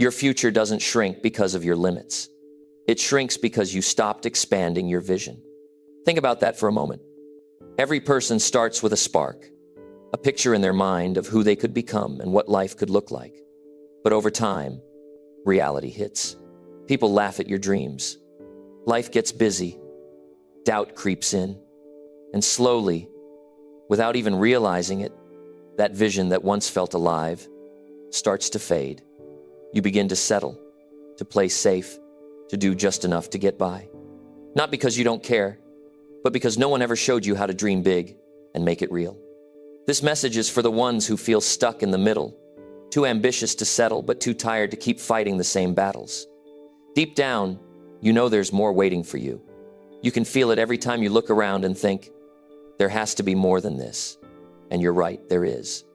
Your future doesn't shrink because of your limits. It shrinks because you stopped expanding your vision. Think about that for a moment. Every person starts with a spark, a picture in their mind of who they could become and what life could look like. But over time, reality hits. People laugh at your dreams. Life gets busy. Doubt creeps in. And slowly, without even realizing it, that vision that once felt alive starts to fade. You begin to settle, to play safe, to do just enough to get by. Not because you don't care, but because no one ever showed you how to dream big and make it real. This message is for the ones who feel stuck in the middle, too ambitious to settle, but too tired to keep fighting the same battles. Deep down, you know there's more waiting for you. You can feel it every time you look around and think, there has to be more than this. And you're right, there is.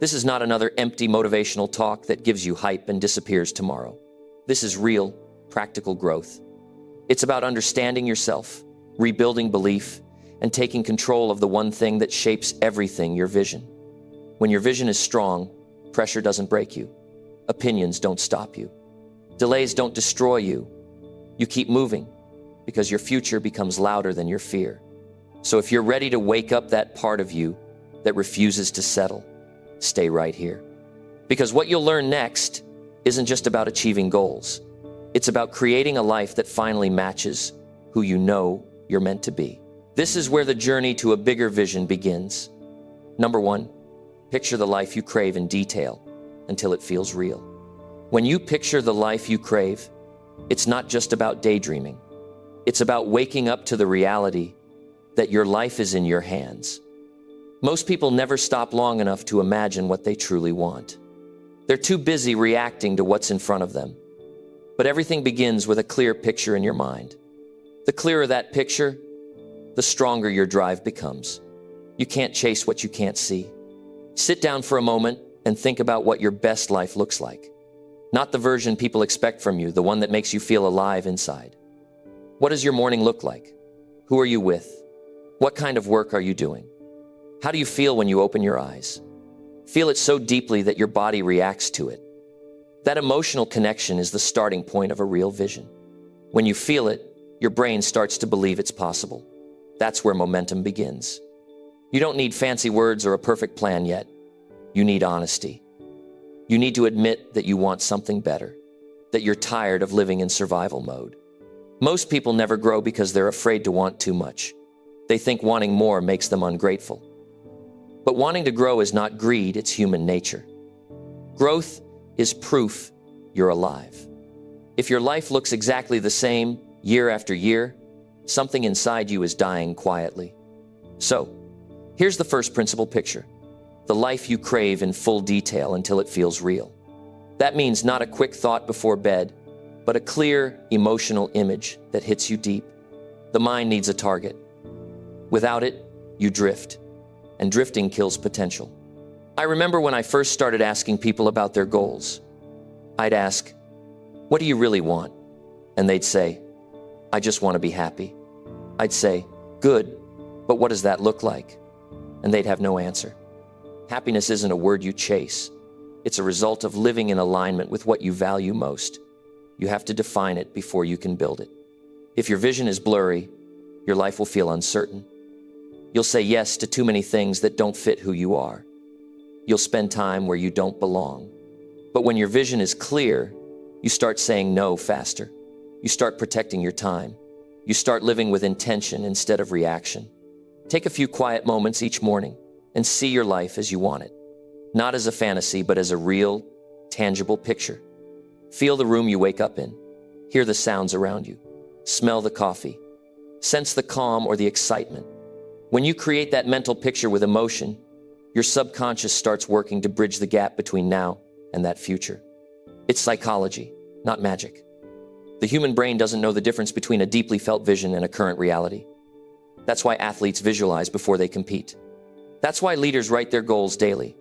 This is not another empty motivational talk that gives you hype and disappears tomorrow. This is real, practical growth. It's about understanding yourself, rebuilding belief, and taking control of the one thing that shapes everything, your vision. When your vision is strong, pressure doesn't break you. Opinions don't stop you. Delays don't destroy you. You keep moving because your future becomes louder than your fear. So if you're ready to wake up that part of you that refuses to settle, stay right here. Because what you'll learn next isn't just about achieving goals. It's about creating a life that finally matches who you know you're meant to be. This is where the journey to a bigger vision begins. Number one, picture the life you crave in detail until it feels real. When you picture the life you crave, it's not just about daydreaming. It's about waking up to the reality that your life is in your hands. Most people never stop long enough to imagine what they truly want. They're too busy reacting to what's in front of them. But everything begins with a clear picture in your mind. The clearer that picture, the stronger your drive becomes. You can't chase what you can't see. Sit down for a moment and think about what your best life looks like. Not the version people expect from you, the one that makes you feel alive inside. What does your morning look like? Who are you with? What kind of work are you doing? How do you feel when you open your eyes? Feel it so deeply that your body reacts to it. That emotional connection is the starting point of a real vision. When you feel it, your brain starts to believe it's possible. That's where momentum begins. You don't need fancy words or a perfect plan yet. You need honesty. You need to admit that you want something better, that you're tired of living in survival mode. Most people never grow because they're afraid to want too much. They think wanting more makes them ungrateful. But wanting to grow is not greed, it's human nature. Growth is proof you're alive. If your life looks exactly the same year after year, something inside you is dying quietly. So, here's the first principle picture. The life you crave in full detail until it feels real. That means not a quick thought before bed, but a clear, emotional image that hits you deep. The mind needs a target. Without it, you drift, and drifting kills potential. I remember when I first started asking people about their goals. I'd ask, "What do you really want?" And they'd say, "I just want to be happy." I'd say, "Good, but what does that look like?" And they'd have no answer. Happiness isn't a word you chase. It's a result of living in alignment with what you value most. You have to define it before you can build it. If your vision is blurry, your life will feel uncertain. You'll say yes to too many things that don't fit who you are. You'll spend time where you don't belong. But when your vision is clear, you start saying no faster. You start protecting your time. You start living with intention instead of reaction. Take a few quiet moments each morning and see your life as you want it. Not as a fantasy, but as a real, tangible picture. Feel the room you wake up in. Hear the sounds around you. Smell the coffee. Sense the calm or the excitement. When you create that mental picture with emotion, your subconscious starts working to bridge the gap between now and that future. It's psychology, not magic. The human brain doesn't know the difference between a deeply felt vision and a current reality. That's why athletes visualize before they compete. That's why leaders write their goals daily.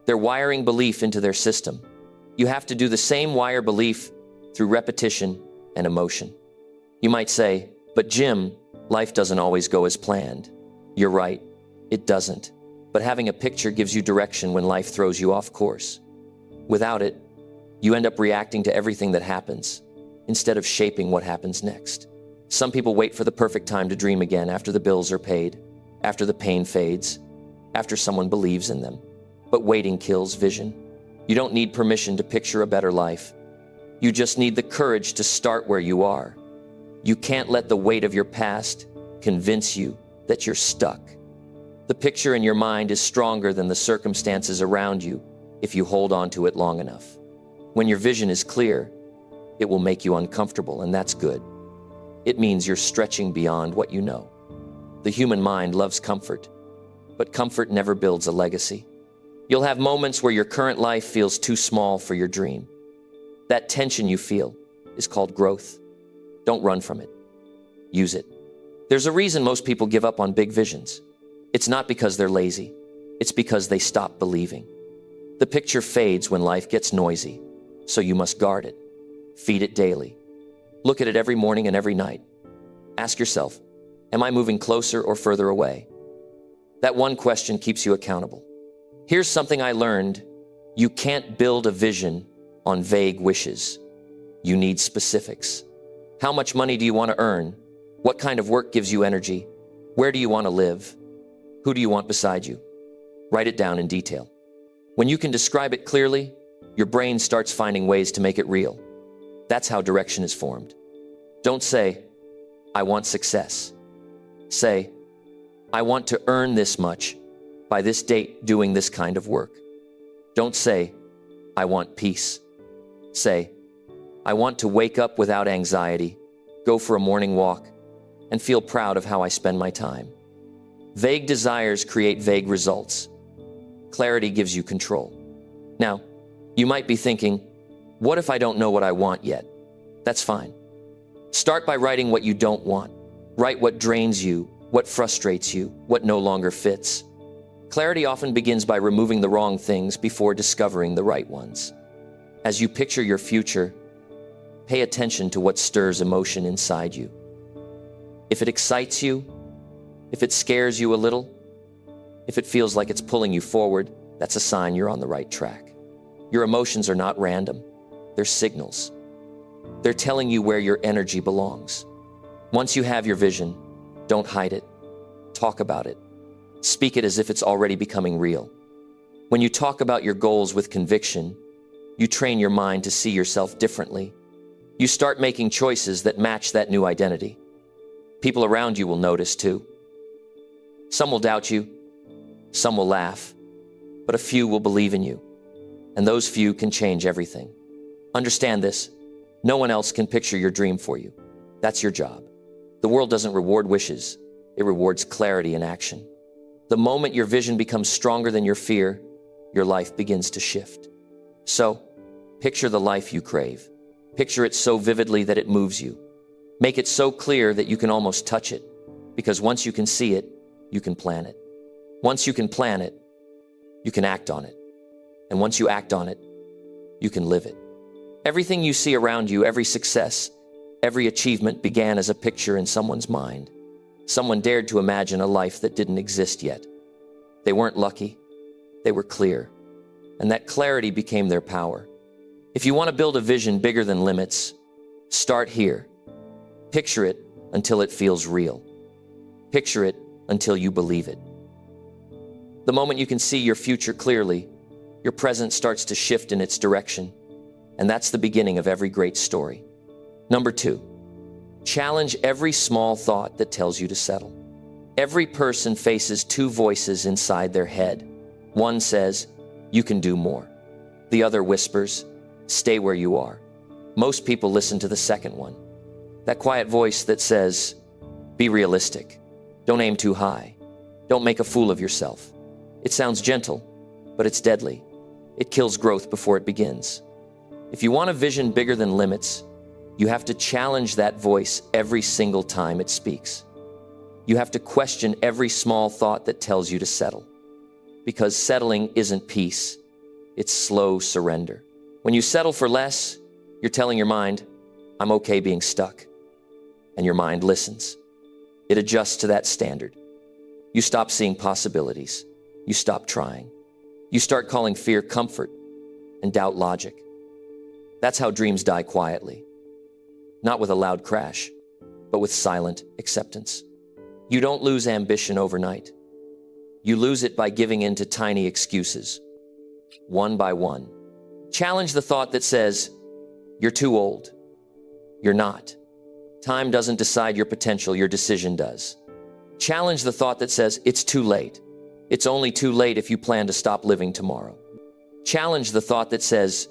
They're wiring belief into their system. You have to do the same wire belief through repetition and emotion. You might say, "But Jim, life doesn't always go as planned." You're right, it doesn't. But having a picture gives you direction when life throws you off course. Without it, You end up reacting to everything that happens instead of shaping what happens next. Some people wait for the perfect time to dream again after the bills are paid, after the pain fades, after someone believes in them. But waiting kills vision. You don't need permission to picture a better life. You just need the courage to start where you are. You can't let the weight of your past convince you that you're stuck. The picture in your mind is stronger than the circumstances around you if you hold on to it long enough. When your vision is clear, it will make you uncomfortable, and that's good. It means you're stretching beyond what you know. The human mind loves comfort, but comfort never builds a legacy. You'll have moments where your current life feels too small for your dream. That tension you feel is called growth. Don't run from it. Use it. There's a reason most people give up on big visions. It's not because they're lazy. It's because they stop believing. The picture fades when life gets noisy, so you must guard it. Feed it daily. Look at it every morning and every night. Ask yourself, am I moving closer or further away? That one question keeps you accountable. Here's something I learned. You can't build a vision on vague wishes. You need specifics. How much money do you want to earn? What kind of work gives you energy? Where do you want to live? Who do you want beside you? Write it down in detail. When you can describe it clearly, your brain starts finding ways to make it real. That's how direction is formed. Don't say, I want success. Say, I want to earn this much by this date doing this kind of work. Don't say, I want peace. Say, I want to wake up without anxiety, go for a morning walk, and feel proud of how I spend my time. Vague desires create vague results. Clarity gives you control. Now, you might be thinking, what if I don't know what I want yet? That's fine. Start by writing what you don't want. Write what drains you, what frustrates you, what no longer fits. Clarity often begins by removing the wrong things before discovering the right ones. As you picture your future, pay attention to what stirs emotion inside you. If it excites you, if it scares you a little, if it feels like it's pulling you forward, that's a sign you're on the right track. Your emotions are not random. They're signals. They're telling you where your energy belongs. Once you have your vision, don't hide it. Talk about it. Speak it as if it's already becoming real. When you talk about your goals with conviction, you train your mind to see yourself differently. You start making choices that match that new identity. People around you will notice too. Some will doubt you, some will laugh, but a few will believe in you. And those few can change everything. Understand this, no one else can picture your dream for you. That's your job. The world doesn't reward wishes, it rewards clarity and action. The moment your vision becomes stronger than your fear, your life begins to shift. So, picture the life you crave. Picture it so vividly that it moves you. Make it so clear that you can almost touch it, because once you can see it, you can plan it. Once you can plan it, you can act on it. And once you act on it, you can live it. Everything you see around you, every success, every achievement began as a picture in someone's mind. Someone dared to imagine a life that didn't exist yet. They weren't lucky, they were clear. And that clarity became their power. If you want to build a vision bigger than limits, start here. Picture it until it feels real. Picture it until you believe it. The moment you can see your future clearly, your present starts to shift in its direction. And that's the beginning of every great story. Number 2, challenge every small thought that tells you to settle. Every person faces 2 voices inside their head. One says, you can do more. The other whispers, stay where you are. Most people listen to the second one. That quiet voice that says, be realistic. Don't aim too high. Don't make a fool of yourself. It sounds gentle, but it's deadly. It kills growth before it begins. If you want a vision bigger than limits, you have to challenge that voice every single time it speaks. You have to question every small thought that tells you to settle. Because settling isn't peace, it's slow surrender. When you settle for less, you're telling your mind, I'm okay being stuck. And your mind listens. It adjusts to that standard. You stop seeing possibilities. You stop trying. You start calling fear comfort and doubt logic. That's how dreams die quietly. Not with a loud crash, but with silent acceptance. You don't lose ambition overnight. You lose it by giving in to tiny excuses, one by one. Challenge the thought that says, you're too old. You're not. Time doesn't decide your potential, your decision does. Challenge the thought that says, it's too late. It's only too late if you plan to stop living tomorrow. Challenge the thought that says,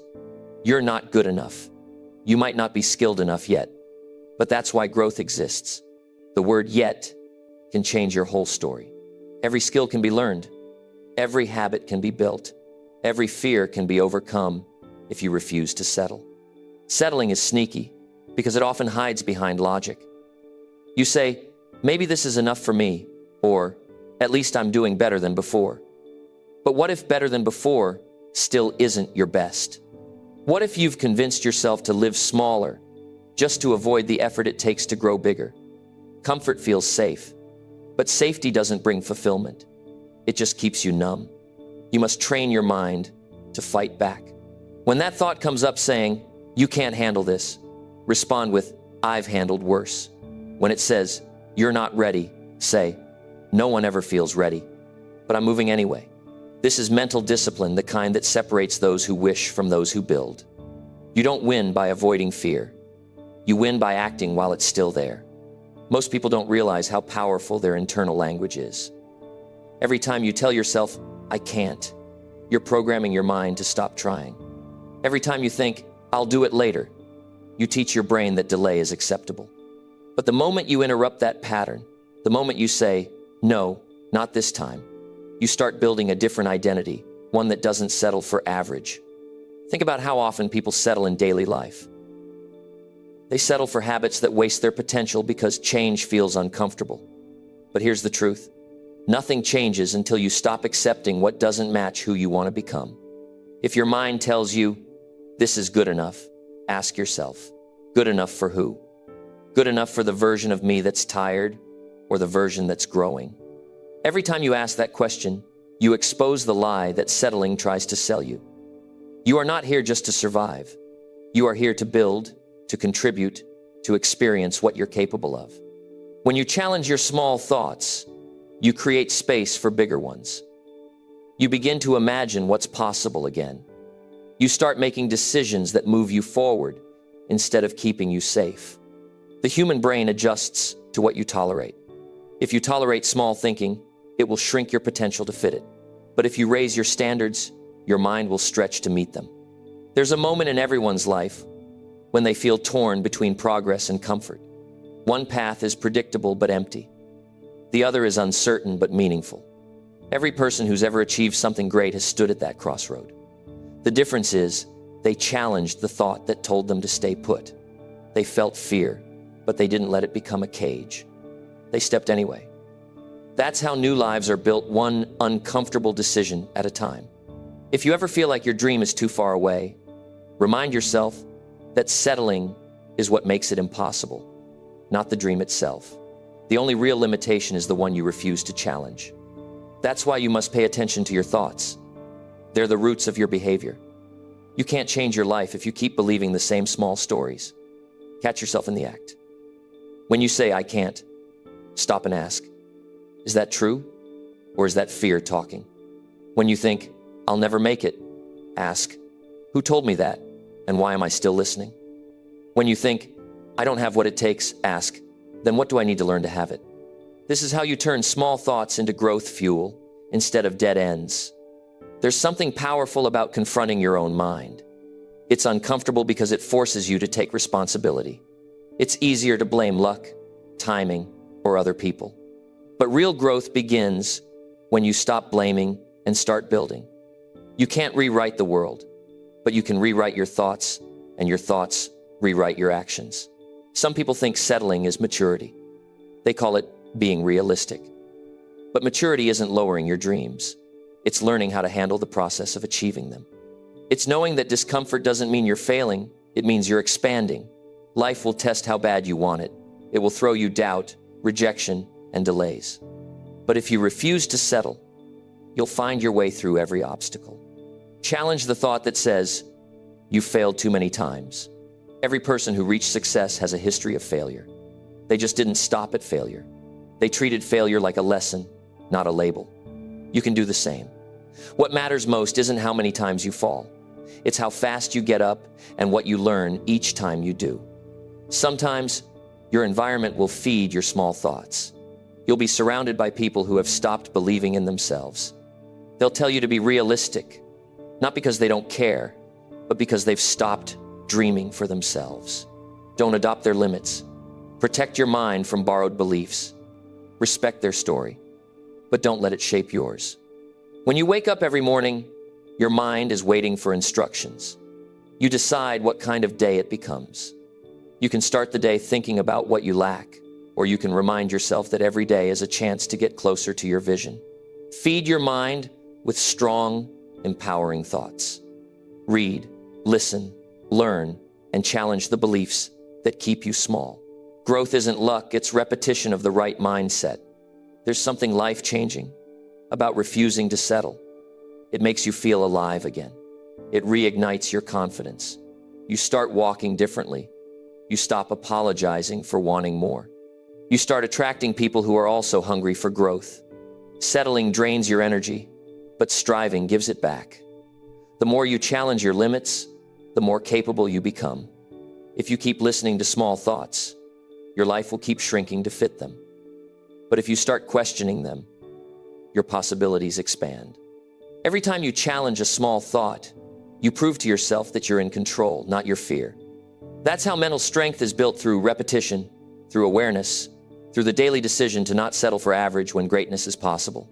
you're not good enough. You might not be skilled enough yet, but that's why growth exists. The word yet can change your whole story. Every skill can be learned. Every habit can be built. Every fear can be overcome if you refuse to settle. Settling is sneaky because it often hides behind logic. You say, maybe this is enough for me, or at least I'm doing better than before. But what if better than before still isn't your best? What if you've convinced yourself to live smaller just to avoid the effort it takes to grow bigger? Comfort feels safe, but safety doesn't bring fulfillment. It just keeps you numb. You must train your mind to fight back. When that thought comes up saying, you can't handle this, respond with, I've handled worse. When it says, you're not ready, say, no one ever feels ready, but I'm moving anyway. This is mental discipline, the kind that separates those who wish from those who build. You don't win by avoiding fear. You win by acting while it's still there. Most people don't realize how powerful their internal language is. Every time you tell yourself, I can't, you're programming your mind to stop trying. Every time you think, I'll do it later, you teach your brain that delay is acceptable. But the moment you interrupt that pattern, the moment you say, no, not this time, you start building a different identity, one that doesn't settle for average. Think about how often people settle in daily life. They settle for habits that waste their potential because change feels uncomfortable. But here's the truth. Nothing changes until you stop accepting what doesn't match who you want to become. If your mind tells you, this is good enough, ask yourself, good enough for who? Good enough for the version of me that's tired or the version that's growing? Every time you ask that question, you expose the lie that settling tries to sell you. You are not here just to survive. You are here to build, to contribute, to experience what you're capable of. When you challenge your small thoughts, you create space for bigger ones. You begin to imagine what's possible again. You start making decisions that move you forward instead of keeping you safe. The human brain adjusts to what you tolerate. If you tolerate small thinking, it will shrink your potential to fit it. But if you raise your standards, your mind will stretch to meet them. There's a moment in everyone's life when they feel torn between progress and comfort. One path is predictable but empty. The other is uncertain but meaningful. Every person who's ever achieved something great has stood at that crossroad. The difference is they challenged the thought that told them to stay put. They felt fear, but they didn't let it become a cage. They stepped anyway. That's how new lives are built, one uncomfortable decision at a time. If you ever feel like your dream is too far away, remind yourself that settling is what makes it impossible, not the dream itself. The only real limitation is the one you refuse to challenge. That's why you must pay attention to your thoughts. They're the roots of your behavior. You can't change your life if you keep believing the same small stories. Catch yourself in the act. When you say, I can't, stop and ask, is that true? Or is that fear talking? When you think, I'll never make it, ask, who told me that? And why am I still listening? When you think, I don't have what it takes, ask, then what do I need to learn to have it? This is how you turn small thoughts into growth fuel instead of dead ends. There's something powerful about confronting your own mind. It's uncomfortable because it forces you to take responsibility. It's easier to blame luck, timing, or other people. But real growth begins when you stop blaming and start building. You can't rewrite the world, but you can rewrite your thoughts, and your thoughts rewrite your actions. Some people think settling is maturity. They call it being realistic. But maturity isn't lowering your dreams. It's learning how to handle the process of achieving them. It's knowing that discomfort doesn't mean you're failing. It means you're expanding. Life will test how bad you want it. It will throw you doubt, rejection, and delays. But if you refuse to settle, you'll find your way through every obstacle. Challenge the thought that says, You failed too many times. Every person who reached success has a history of failure. They just didn't stop at failure. They treated failure like a lesson, not a label. You can do the same. What matters most isn't how many times you fall. It's how fast you get up and what you learn each time you do. Sometimes your environment will feed your small thoughts. You'll be surrounded by people who have stopped believing in themselves. They'll tell you to be realistic, not because they don't care, but because they've stopped dreaming for themselves. Don't adopt their limits. Protect your mind from borrowed beliefs. Respect their story, but don't let it shape yours. When you wake up every morning, your mind is waiting for instructions. You decide what kind of day it becomes. You can start the day thinking about what you lack, or you can remind yourself that every day is a chance to get closer to your vision. Feed your mind with strong, empowering thoughts. Read, listen, learn, and challenge the beliefs that keep you small. Growth isn't luck, it's repetition of the right mindset. There's something life-changing about refusing to settle. It makes you feel alive again. It reignites your confidence. You start walking differently. You stop apologizing for wanting more. You start attracting people who are also hungry for growth. Settling drains your energy, but striving gives it back. The more you challenge your limits, the more capable you become. If you keep listening to small thoughts, your life will keep shrinking to fit them. But if you start questioning them, your possibilities expand. Every time you challenge a small thought, you prove to yourself that you're in control, not your fear. That's how mental strength is built, through repetition, through awareness, through the daily decision to not settle for average when greatness is possible.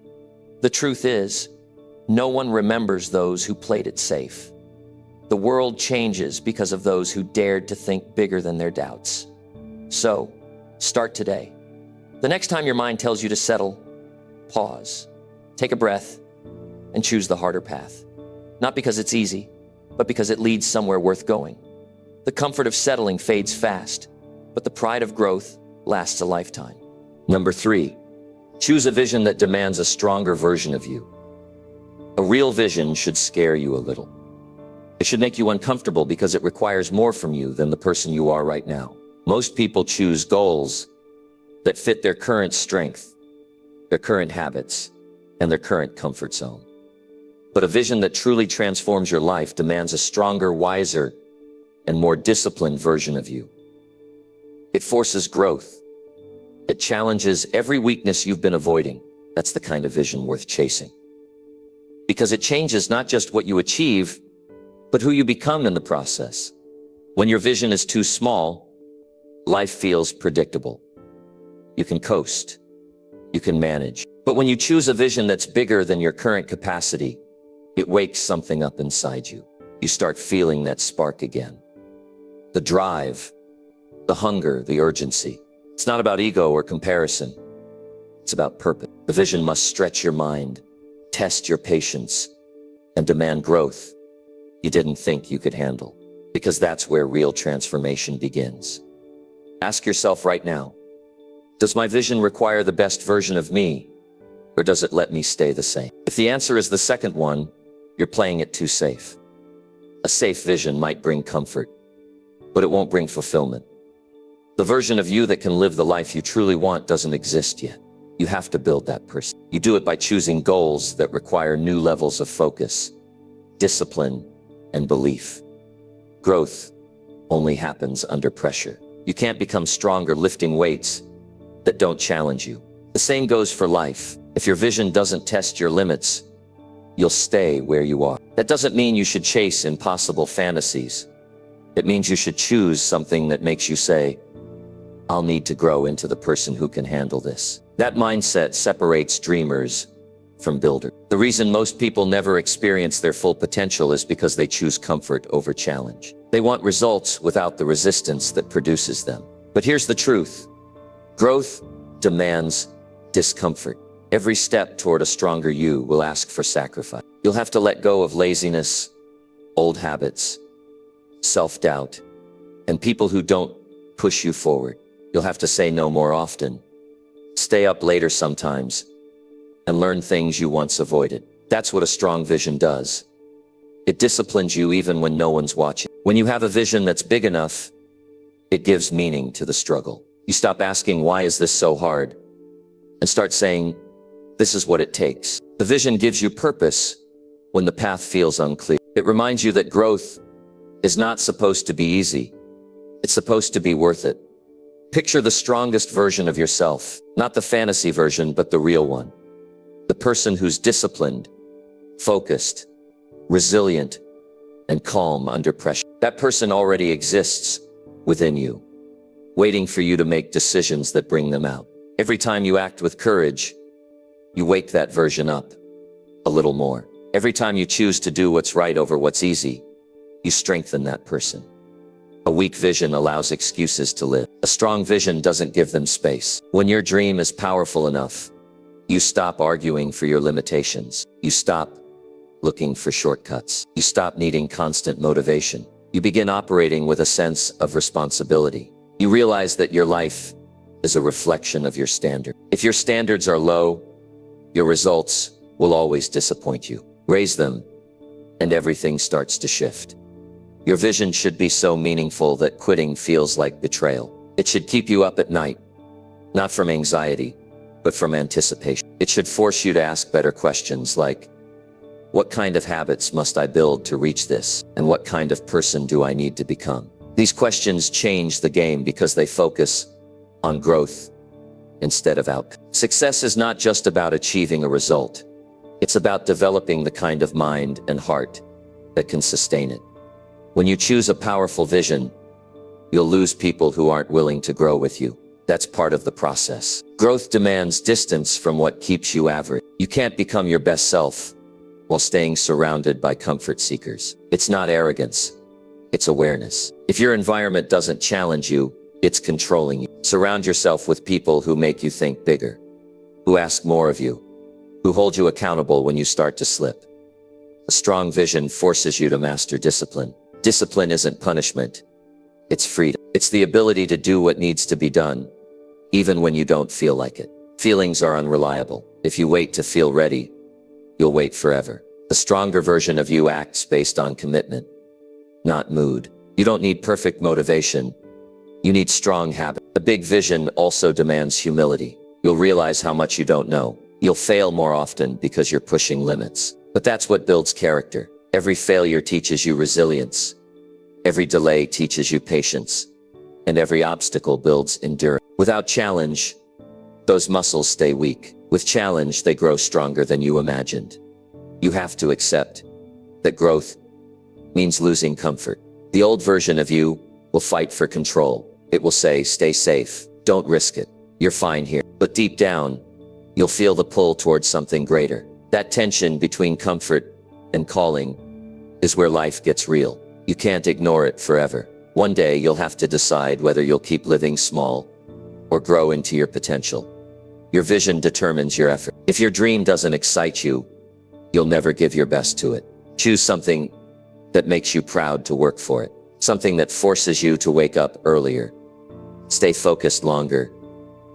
The truth is, no one remembers those who played it safe. The world changes because of those who dared to think bigger than their doubts. So, start today. The next time your mind tells you to settle, pause, take a breath, and choose the harder path. Not because it's easy, but because it leads somewhere worth going. The comfort of settling fades fast, but the pride of growth lasts a lifetime. Number 3, choose a vision that demands a stronger version of you. A real vision should scare you a little. It should make you uncomfortable because it requires more from you than the person you are right now. Most people choose goals that fit their current strength, their current habits, and their current comfort zone. But a vision that truly transforms your life demands a stronger, wiser, and more disciplined version of you. It forces growth. It challenges every weakness you've been avoiding. That's the kind of vision worth chasing. Because it changes not just what you achieve, but who you become in the process. When your vision is too small, life feels predictable. You can coast. You can manage. But when you choose a vision that's bigger than your current capacity, it wakes something up inside you. You start feeling that spark again. The drive, the hunger, the urgency. It's not about ego or comparison. It's about purpose. The vision must stretch your mind, test your patience, and demand growth you didn't think you could handle. Because that's where real transformation begins. Ask yourself right now, does my vision require the best version of me, or does it let me stay the same? If the answer is the second one, you're playing it too safe. A safe vision might bring comfort, but it won't bring fulfillment. The version of you that can live the life you truly want doesn't exist yet. You have to build that person. You do it by choosing goals that require new levels of focus, discipline, and belief. Growth only happens under pressure. You can't become stronger lifting weights that don't challenge you. The same goes for life. If your vision doesn't test your limits, you'll stay where you are. That doesn't mean you should chase impossible fantasies. It means you should choose something that makes you say, I'll need to grow into the person who can handle this. That mindset separates dreamers from builders. The reason most people never experience their full potential is because they choose comfort over challenge. They want results without the resistance that produces them. But here's the truth. Growth demands discomfort. Every step toward a stronger you will ask for sacrifice. You'll have to let go of laziness, old habits, self-doubt, and people who don't push you forward. You'll have to say no more often, stay up later sometimes, and learn things you once avoided. That's what a strong vision does. It disciplines you even when no one's watching. When you have a vision that's big enough, it gives meaning to the struggle. You stop asking, why is this so hard? And start saying, this is what it takes. The vision gives you purpose when the path feels unclear. It reminds you that growth is not supposed to be easy. It's supposed to be worth it. Picture the strongest version of yourself, not the fantasy version, but the real one. The person who's disciplined, focused, resilient, and calm under pressure. That person already exists within you, waiting for you to make decisions that bring them out. Every time you act with courage, you wake that version up a little more. Every time you choose to do what's right over what's easy, you strengthen that person. A weak vision allows excuses to live. A strong vision doesn't give them space. When your dream is powerful enough, you stop arguing for your limitations. You stop looking for shortcuts. You stop needing constant motivation. You begin operating with a sense of responsibility. You realize that your life is a reflection of your standard. If your standards are low, your results will always disappoint you. Raise them, and everything starts to shift. Your vision should be so meaningful that quitting feels like betrayal. It should keep you up at night, not from anxiety, but from anticipation. It should force you to ask better questions like, what kind of habits must I build to reach this? And what kind of person do I need to become? These questions change the game because they focus on growth instead of outcome. Success is not just about achieving a result. It's about developing the kind of mind and heart that can sustain it. When you choose a powerful vision, you'll lose people who aren't willing to grow with you. That's part of the process. Growth demands distance from what keeps you average. You can't become your best self while staying surrounded by comfort seekers. It's not arrogance, it's awareness. If your environment doesn't challenge you, it's controlling you. Surround yourself with people who make you think bigger, who ask more of you, who hold you accountable when you start to slip. A strong vision forces you to master discipline. Discipline isn't punishment, it's freedom. It's the ability to do what needs to be done, even when you don't feel like it. Feelings are unreliable. If you wait to feel ready, you'll wait forever. The stronger version of you acts based on commitment, not mood. You don't need perfect motivation. You need strong habit. A big vision also demands humility. You'll realize how much you don't know. You'll fail more often because you're pushing limits. But that's what builds character. Every failure teaches you resilience. Every delay teaches you patience. And every obstacle builds endurance. Without challenge, those muscles stay weak. With challenge, they grow stronger than you imagined. You have to accept that growth means losing comfort. The old version of you will fight for control. It will say, stay safe, don't risk it, you're fine here. But deep down, you'll feel the pull towards something greater. That tension between comfort and calling is where life gets real. You can't ignore it forever. One day you'll have to decide whether you'll keep living small or grow into your potential. Your vision determines your effort. If your dream doesn't excite you, you'll never give your best to it. Choose something that makes you proud to work for it. Something that forces you to wake up earlier, stay focused longer,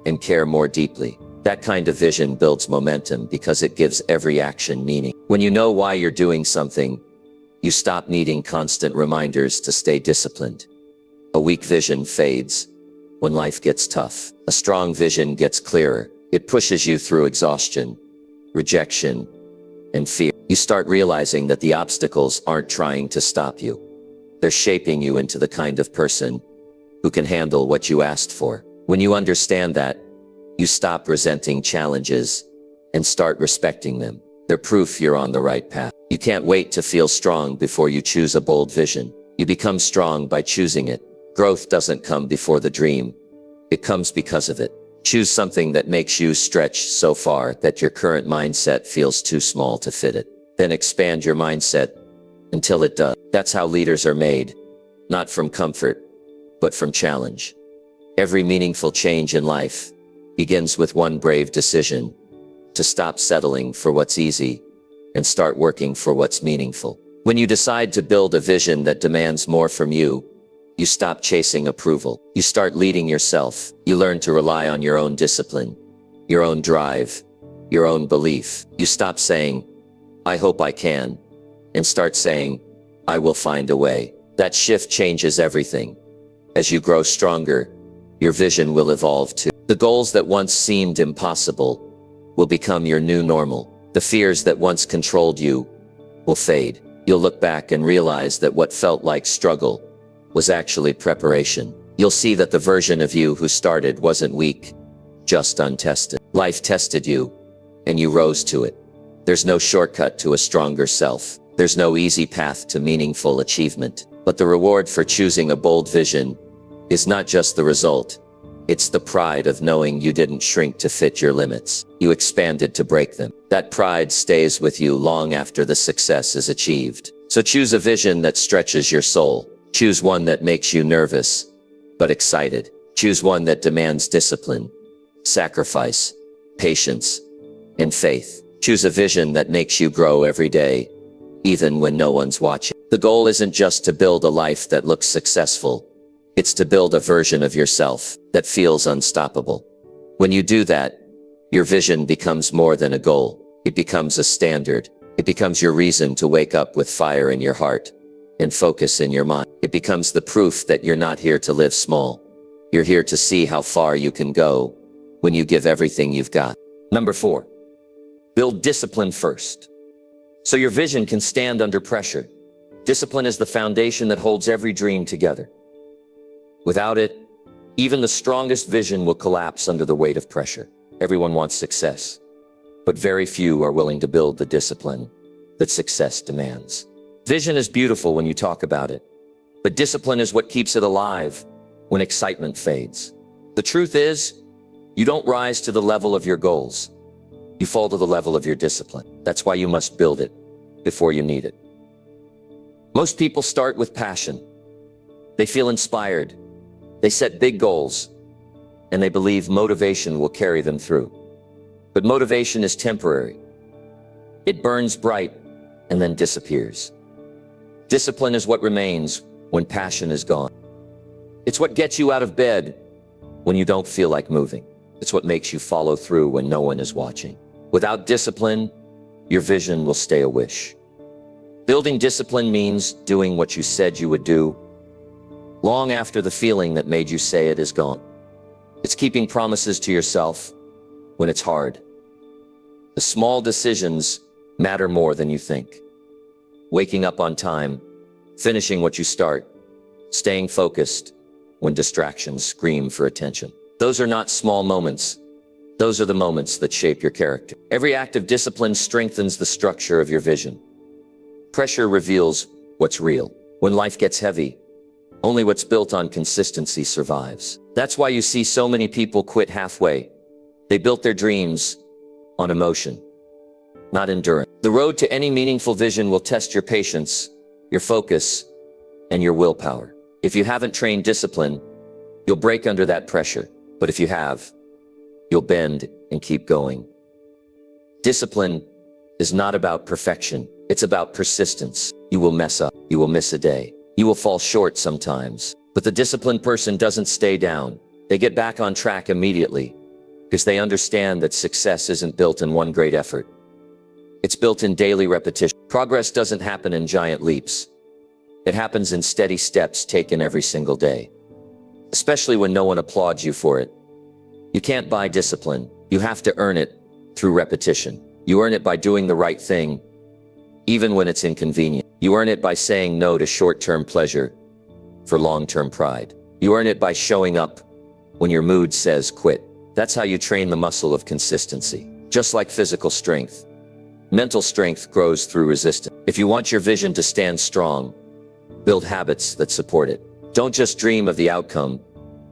and care more deeply. That kind of vision builds momentum because it gives every action meaning. When you know why you're doing something, you stop needing constant reminders to stay disciplined. A weak vision fades when life gets tough. A strong vision gets clearer. It pushes you through exhaustion, rejection, and fear. You start realizing that the obstacles aren't trying to stop you. They're shaping you into the kind of person who can handle what you asked for. When you understand that, you stop resenting challenges and start respecting them. They're proof you're on the right path. You can't wait to feel strong before you choose a bold vision. You become strong by choosing it. Growth doesn't come before the dream. It comes because of it. Choose something that makes you stretch so far that your current mindset feels too small to fit it. Then expand your mindset until it does. That's how leaders are made, not from comfort, but from challenge. Every meaningful change in life begins with one brave decision to stop settling for what's easy and start working for what's meaningful. When you decide to build a vision that demands more from you, you stop chasing approval. You start leading yourself. You learn to rely on your own discipline, your own drive, your own belief. You stop saying, I hope I can, and start saying, I will find a way. That shift changes everything. As you grow stronger, your vision will evolve too. The goals that once seemed impossible will become your new normal. The fears that once controlled you will fade. You'll look back and realize that what felt like struggle was actually preparation. You'll see that the version of you who started wasn't weak, just untested. Life tested you, and you rose to it. There's no shortcut to a stronger self. There's no easy path to meaningful achievement. But the reward for choosing a bold vision is not just the result. It's the pride of knowing you didn't shrink to fit your limits. You expanded to break them. That pride stays with you long after the success is achieved. So choose a vision that stretches your soul. Choose one that makes you nervous, but excited. Choose one that demands discipline, sacrifice, patience, and faith. Choose a vision that makes you grow every day, even when no one's watching. The goal isn't just to build a life that looks successful. It's to build a version of yourself that feels unstoppable. When you do that, your vision becomes more than a goal. It becomes a standard. It becomes your reason to wake up with fire in your heart and focus in your mind. It becomes the proof that you're not here to live small. You're here to see how far you can go when you give everything you've got. Number 4, build discipline first, so your vision can stand under pressure. Discipline is the foundation that holds every dream together. Without it, even the strongest vision will collapse under the weight of pressure. Everyone wants success, but very few are willing to build the discipline that success demands. Vision is beautiful when you talk about it, but discipline is what keeps it alive when excitement fades. The truth is, you don't rise to the level of your goals. You fall to the level of your discipline. That's why you must build it before you need it. Most people start with passion. They feel inspired. They set big goals, and they believe motivation will carry them through. But motivation is temporary. It burns bright and then disappears. Discipline is what remains when passion is gone. It's what gets you out of bed when you don't feel like moving. It's what makes you follow through when no one is watching. Without discipline, your vision will stay a wish. Building discipline means doing what you said you would do, long after the feeling that made you say it is gone. It's keeping promises to yourself when it's hard. The small decisions matter more than you think. Waking up on time, finishing what you start, staying focused when distractions scream for attention. Those are not small moments. Those are the moments that shape your character. Every act of discipline strengthens the structure of your vision. Pressure reveals what's real. When life gets heavy, only what's built on consistency survives. That's why you see so many people quit halfway. They built their dreams on emotion, not endurance. The road to any meaningful vision will test your patience, your focus, and your willpower. If you haven't trained discipline, you'll break under that pressure. But if you have, you'll bend and keep going. Discipline is not about perfection. It's about persistence. You will mess up. You will miss a day. You will fall short sometimes. But the disciplined person doesn't stay down. They get back on track immediately because they understand that success isn't built in one great effort. It's built in daily repetition. Progress doesn't happen in giant leaps. It happens in steady steps taken every single day, especially when no one applauds you for it. You can't buy discipline. You have to earn it through repetition. You earn it by doing the right thing, even when it's inconvenient. You earn it by saying no to short-term pleasure for long-term pride. You earn it by showing up when your mood says quit. That's how you train the muscle of consistency. Just like physical strength, mental strength grows through resistance. If you want your vision to stand strong, build habits that support it. Don't just dream of the outcome.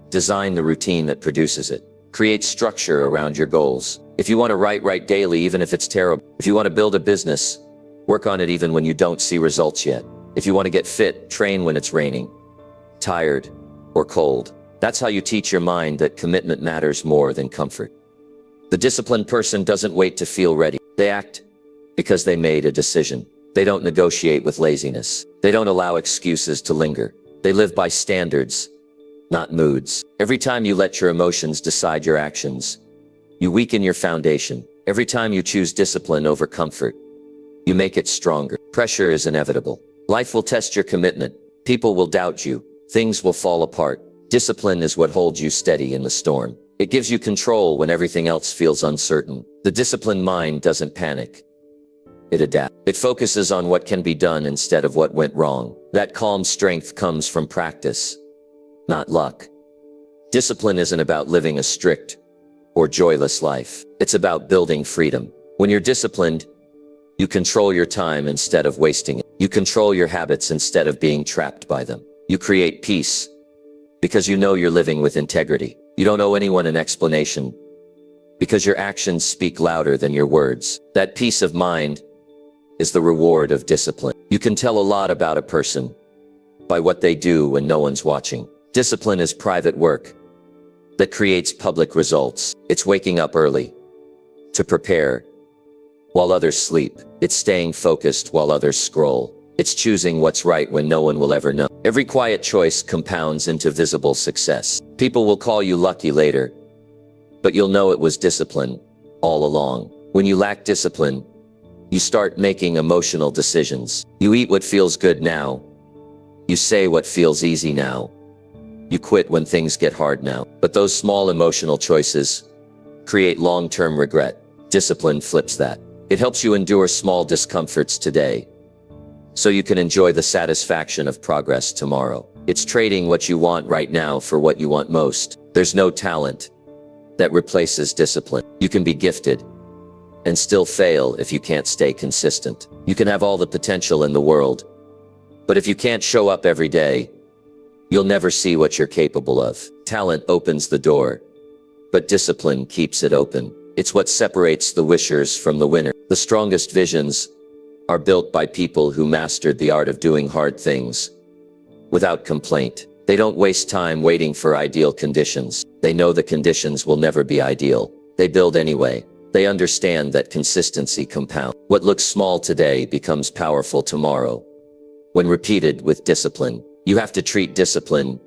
Design the routine that produces it. Create structure around your goals. If you want to write daily, even if it's terrible. If you want to build a business, work on it even when you don't see results yet. If you want to get fit, train when it's raining, tired, or cold. That's how you teach your mind that commitment matters more than comfort. The disciplined person doesn't wait to feel ready. They act because they made a decision. They don't negotiate with laziness. They don't allow excuses to linger. They live by standards, not moods. Every time you let your emotions decide your actions, you weaken your foundation. Every time you choose discipline over comfort, you make it stronger. Pressure is inevitable. Life will test your commitment. People will doubt you. Things will fall apart. Discipline is what holds you steady in the storm. It gives you control when everything else feels uncertain. The disciplined mind doesn't panic. It adapts. It focuses on what can be done instead of what went wrong. That calm strength comes from practice, not luck. Discipline isn't about living a strict or joyless life. It's about building freedom. When you're disciplined, you control your time instead of wasting it. You control your habits instead of being trapped by them. You create peace because you know you're living with integrity. You don't owe anyone an explanation because your actions speak louder than your words. That peace of mind is the reward of discipline. You can tell a lot about a person by what they do when no one's watching. Discipline is private work that creates public results. It's waking up early to prepare while others sleep. It's staying focused while others scroll. It's choosing what's right when no one will ever know. Every quiet choice compounds into visible success. People will call you lucky later, but you'll know it was discipline all along. When you lack discipline, you start making emotional decisions. You eat what feels good now. You say what feels easy now. You quit when things get hard now. But those small emotional choices create long-term regret. Discipline flips that. It helps you endure small discomforts today, so you can enjoy the satisfaction of progress tomorrow. It's trading what you want right now for what you want most. There's no talent that replaces discipline. You can be gifted and still fail if you can't stay consistent. You can have all the potential in the world, but if you can't show up every day, you'll never see what you're capable of. Talent opens the door, but discipline keeps it open. It's what separates the wishers from the winner. The strongest visions are built by people who mastered the art of doing hard things without complaint. They don't waste time waiting for ideal conditions. They know the conditions will never be ideal. They build anyway. They understand that consistency compounds. What looks small today becomes powerful tomorrow when repeated with discipline. You have to treat discipline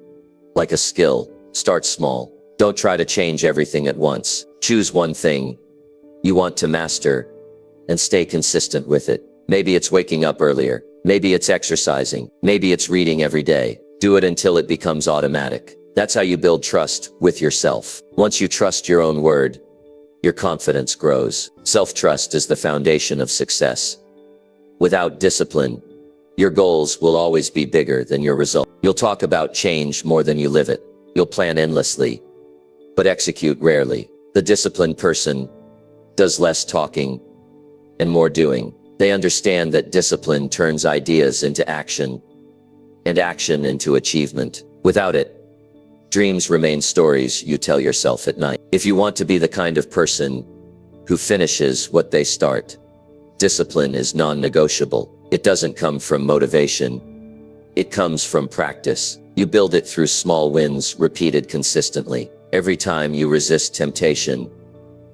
like a skill. Start small. Don't try to change everything at once. Choose one thing you want to master and stay consistent with it. Maybe it's waking up earlier. Maybe it's exercising. Maybe it's reading every day. Do it until it becomes automatic. That's how you build trust with yourself. Once you trust your own word, your confidence grows. Self-trust is the foundation of success. Without discipline, your goals will always be bigger than your results. You'll talk about change more than you live it. You'll plan endlessly, but execute rarely. The disciplined person does less talking and more doing. They understand that discipline turns ideas into action and action into achievement. Without it, dreams remain stories you tell yourself at night. If you want to be the kind of person who finishes what they start, discipline is non-negotiable. It doesn't come from motivation. It comes from practice. You build it through small wins repeated consistently. Every time you resist temptation,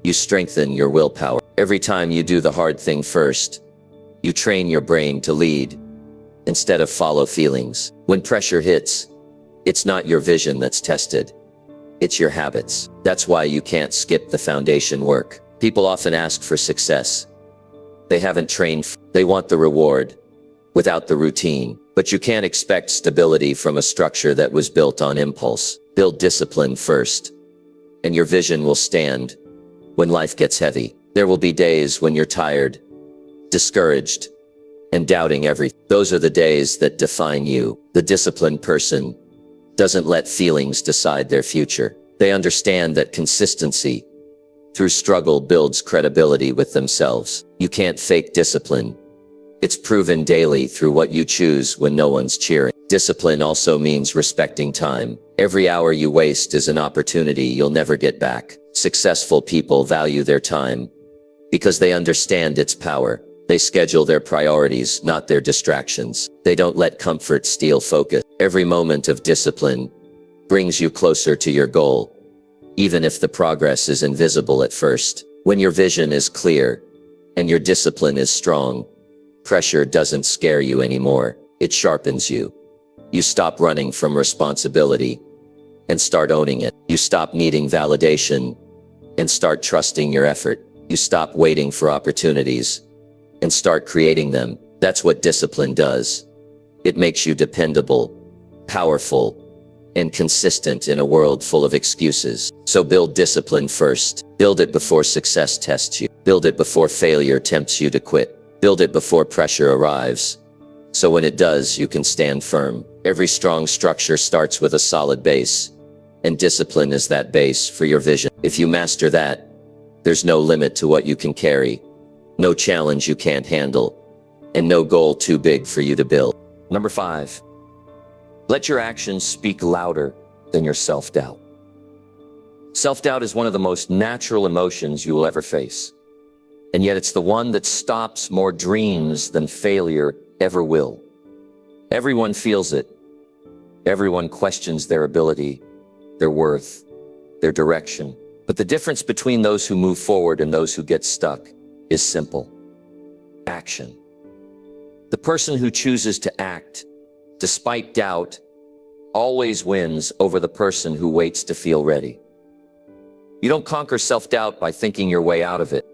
you strengthen your willpower. Every time you do the hard thing first, you train your brain to lead instead of follow feelings. When pressure hits, it's not your vision that's tested. It's your habits. That's why you can't skip the foundation work. People often ask for success. They haven't trained. They want the reward without the routine. But you can't expect stability from a structure that was built on impulse. Build discipline first, and your vision will stand when life gets heavy. There will be days when you're tired, discouraged, and doubting everything. Those are the days that define you. The disciplined person doesn't let feelings decide their future. They understand that consistency through struggle builds credibility with themselves. You can't fake discipline. It's proven daily through what you choose when no one's cheering. Discipline also means respecting time. Every hour you waste is an opportunity you'll never get back. Successful people value their time because they understand its power. They schedule their priorities, not their distractions. They don't let comfort steal focus. Every moment of discipline brings you closer to your goal, even if the progress is invisible at first. When your vision is clear and your discipline is strong, pressure doesn't scare you anymore. It sharpens you. You stop running from responsibility and start owning it. You stop needing validation and start trusting your effort. You stop waiting for opportunities and start creating them. That's what discipline does. It makes you dependable, powerful, and consistent in a world full of excuses. So build discipline first. Build it before success tests you. Build it before failure tempts you to quit. Build it before pressure arrives. So when it does, you can stand firm. Every strong structure starts with a solid base, and discipline is that base for your vision. If you master that, there's no limit to what you can carry, no challenge you can't handle, and no goal too big for you to build. Number 5, let your actions speak louder than your self-doubt. Self-doubt is one of the most natural emotions you will ever face. And yet it's the one that stops more dreams than failure ever will. Everyone feels it. Everyone questions their ability, their worth, their direction. But the difference between those who move forward and those who get stuck is simple: action. The person who chooses to act, despite doubt, always wins over the person who waits to feel ready. You don't conquer self-doubt by thinking your way out of it.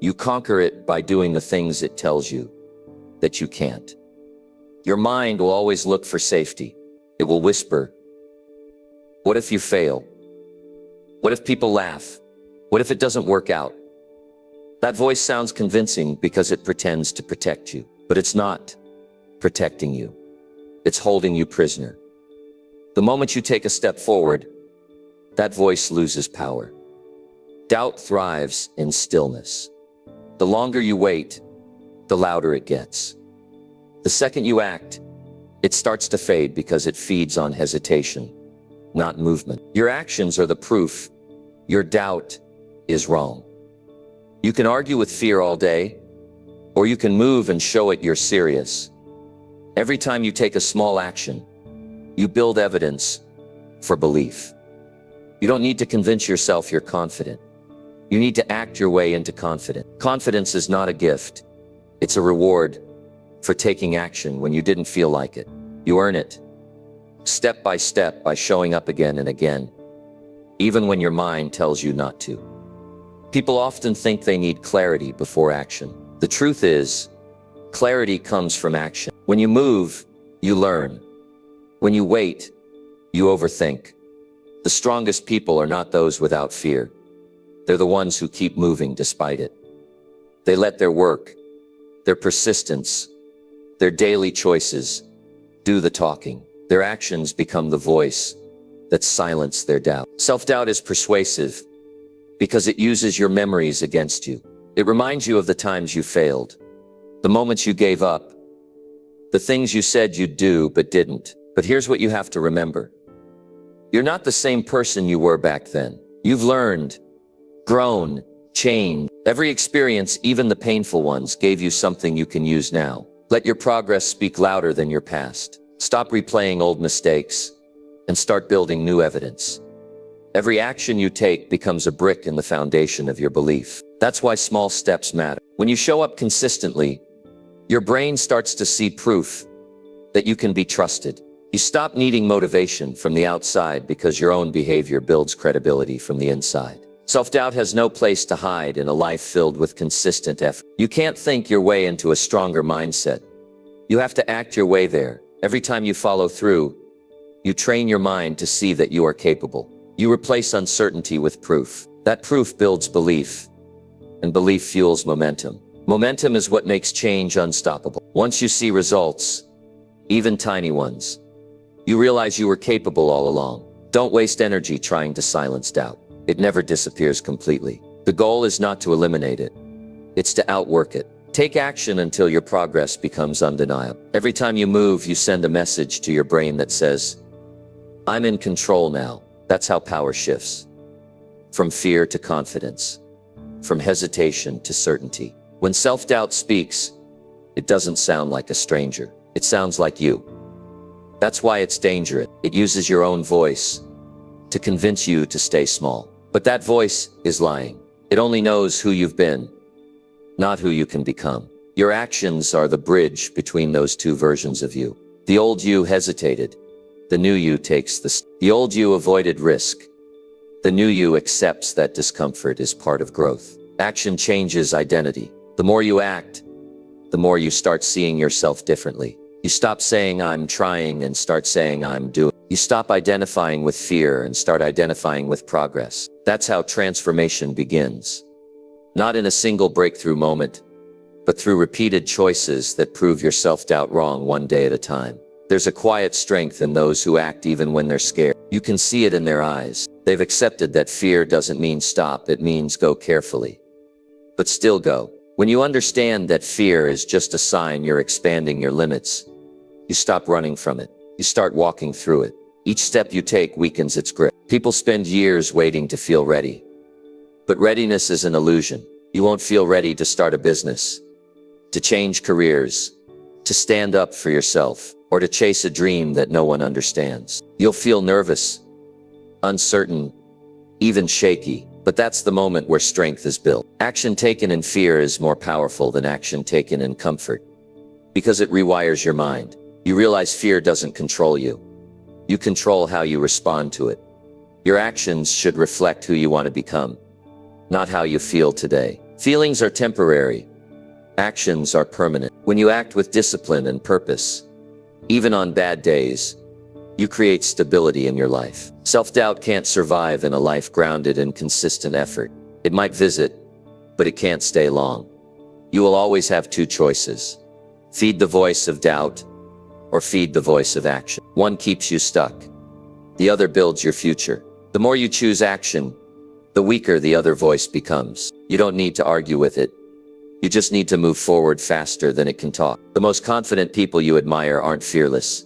You conquer it by doing the things it tells you that you can't. Your mind will always look for safety. It will whisper, "What if you fail? What if people laugh? What if it doesn't work out?" That voice sounds convincing because it pretends to protect you, but it's not protecting you. It's holding you prisoner. The moment you take a step forward, that voice loses power. Doubt thrives in stillness. The longer you wait, the louder it gets. The second you act, it starts to fade because it feeds on hesitation, not movement. Your actions are the proof your doubt is wrong. You can argue with fear all day, or you can move and show it you're serious. Every time you take a small action, you build evidence for belief. You don't need to convince yourself you're confident. You need to act your way into confidence. Confidence is not a gift. It's a reward for taking action when you didn't feel like it. You earn it, step by step, by showing up again and again, even when your mind tells you not to. People often think they need clarity before action. The truth is, clarity comes from action. When you move, you learn. When you wait, you overthink. The strongest people are not those without fear. They're the ones who keep moving despite it. They let their work, their persistence, their daily choices do the talking. Their actions become the voice that silences their doubt. Self-doubt is persuasive because it uses your memories against you. It reminds you of the times you failed, the moments you gave up, the things you said you'd do but didn't. But here's what you have to remember. You're not the same person you were back then. You've learned, grown, changed. Every experience, even the painful ones, gave you something you can use now. Let your progress speak louder than your past. Stop replaying old mistakes and start building new evidence. Every action you take becomes a brick in the foundation of your belief. That's why small steps matter. When you show up consistently, your brain starts to see proof that you can be trusted. You stop needing motivation from the outside because your own behavior builds credibility from the inside. Self-doubt has no place to hide in a life filled with consistent effort. You can't think your way into a stronger mindset. You have to act your way there. Every time you follow through, you train your mind to see that you are capable. You replace uncertainty with proof. That proof builds belief, and belief fuels momentum. Momentum is what makes change unstoppable. Once you see results, even tiny ones, you realize you were capable all along. Don't waste energy trying to silence doubt. It never disappears completely. The goal is not to eliminate it. It's to outwork it. Take action until your progress becomes undeniable. Every time you move, you send a message to your brain that says, "I'm in control now." That's how power shifts. From fear to confidence. From hesitation to certainty. When self-doubt speaks, it doesn't sound like a stranger. It sounds like you. That's why it's dangerous. It uses your own voice to convince you to stay small. But that voice is lying. It only knows who you've been, not who you can become. Your actions are the bridge between those two versions of you. The old you hesitated. The new you takes the old you avoided risk. The new you accepts that discomfort is part of growth. Action changes identity. The more you act, the more you start seeing yourself differently. You stop saying I'm trying and start saying I'm doing. You stop identifying with fear and start identifying with progress. That's how transformation begins. Not in a single breakthrough moment, but through repeated choices that prove your self-doubt wrong one day at a time. There's a quiet strength in those who act even when they're scared. You can see it in their eyes. They've accepted that fear doesn't mean stop, it means go carefully. But still go. When you understand that fear is just a sign you're expanding your limits, you stop running from it. You start walking through it. Each step you take weakens its grip. People spend years waiting to feel ready. But readiness is an illusion. You won't feel ready to start a business, to change careers, to stand up for yourself, or to chase a dream that no one understands. You'll feel nervous, uncertain, even shaky. But that's the moment where strength is built. Action taken in fear is more powerful than action taken in comfort, because it rewires your mind. You realize fear doesn't control you. You control how you respond to it. Your actions should reflect who you want to become, not how you feel today. Feelings are temporary. Actions are permanent. When you act with discipline and purpose, even on bad days, you create stability in your life. Self-doubt can't survive in a life grounded in consistent effort. It might visit, but it can't stay long. You will always have two choices: feed the voice of doubt, or feed the voice of action. One keeps you stuck. The other builds your future. The more you choose action, the weaker the other voice becomes. You don't need to argue with it. You just need to move forward faster than it can talk. The most confident people you admire aren't fearless.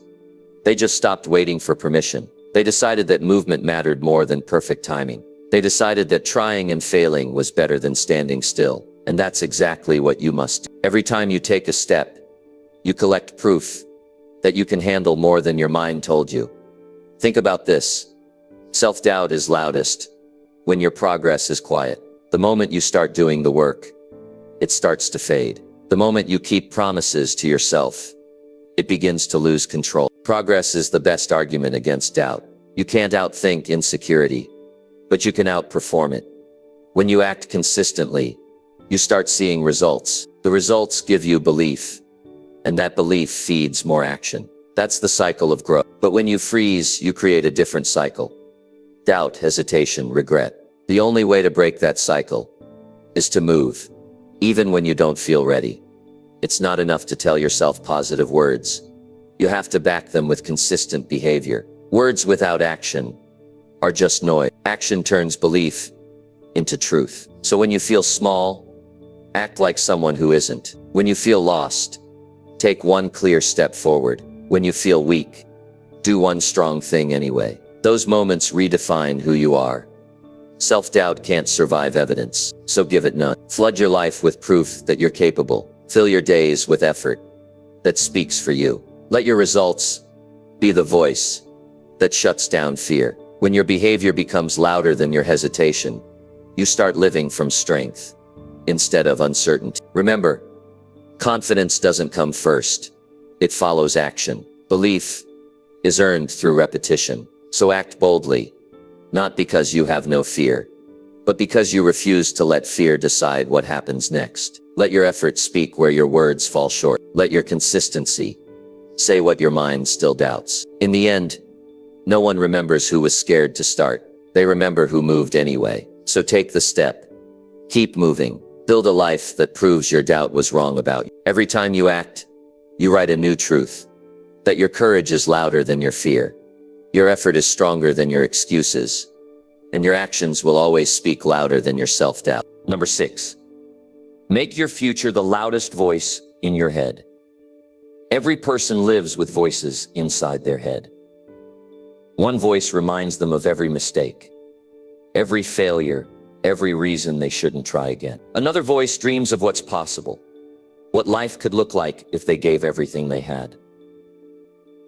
They just stopped waiting for permission. They decided that movement mattered more than perfect timing. They decided that trying and failing was better than standing still. And that's exactly what you must do. Every time you take a step, you collect proof that you can handle more than your mind told you. Think about this. Self-doubt is loudest when your progress is quiet. The moment you start doing the work, it starts to fade. The moment you keep promises to yourself, it begins to lose control. Progress is the best argument against doubt. You can't outthink insecurity, but you can outperform it. When you act consistently, you start seeing results. The results give you belief, and that belief feeds more action. That's the cycle of growth. But when you freeze, you create a different cycle. Doubt, hesitation, regret. The only way to break that cycle is to move, even when you don't feel ready. It's not enough to tell yourself positive words. You have to back them with consistent behavior. Words without action are just noise. Action turns belief into truth. So when you feel small, act like someone who isn't. When you feel lost, take one clear step forward. When you feel weak, do one strong thing anyway. Those moments redefine who you are. Self-doubt can't survive evidence, so give it none. Flood your life with proof that you're capable. Fill your days with effort that speaks for you. Let your results be the voice that shuts down fear. When your behavior becomes louder than your hesitation, you start living from strength instead of uncertainty. Remember, confidence doesn't come first. It follows action. Belief is earned through repetition. So act boldly, not because you have no fear, but because you refuse to let fear decide what happens next. Let your efforts speak where your words fall short. Let your consistency say what your mind still doubts. In the end, no one remembers who was scared to start. They remember who moved anyway. So take the step. Keep moving. Build a life that proves your doubt was wrong about you. Every time you act, you write a new truth, that your courage is louder than your fear. Your effort is stronger than your excuses, and your actions will always speak louder than your self-doubt. Number 6, make your future the loudest voice in your head. Every person lives with voices inside their head. One voice reminds them of every mistake, every failure, every reason they shouldn't try again. Another voice dreams of what's possible, what life could look like if they gave everything they had.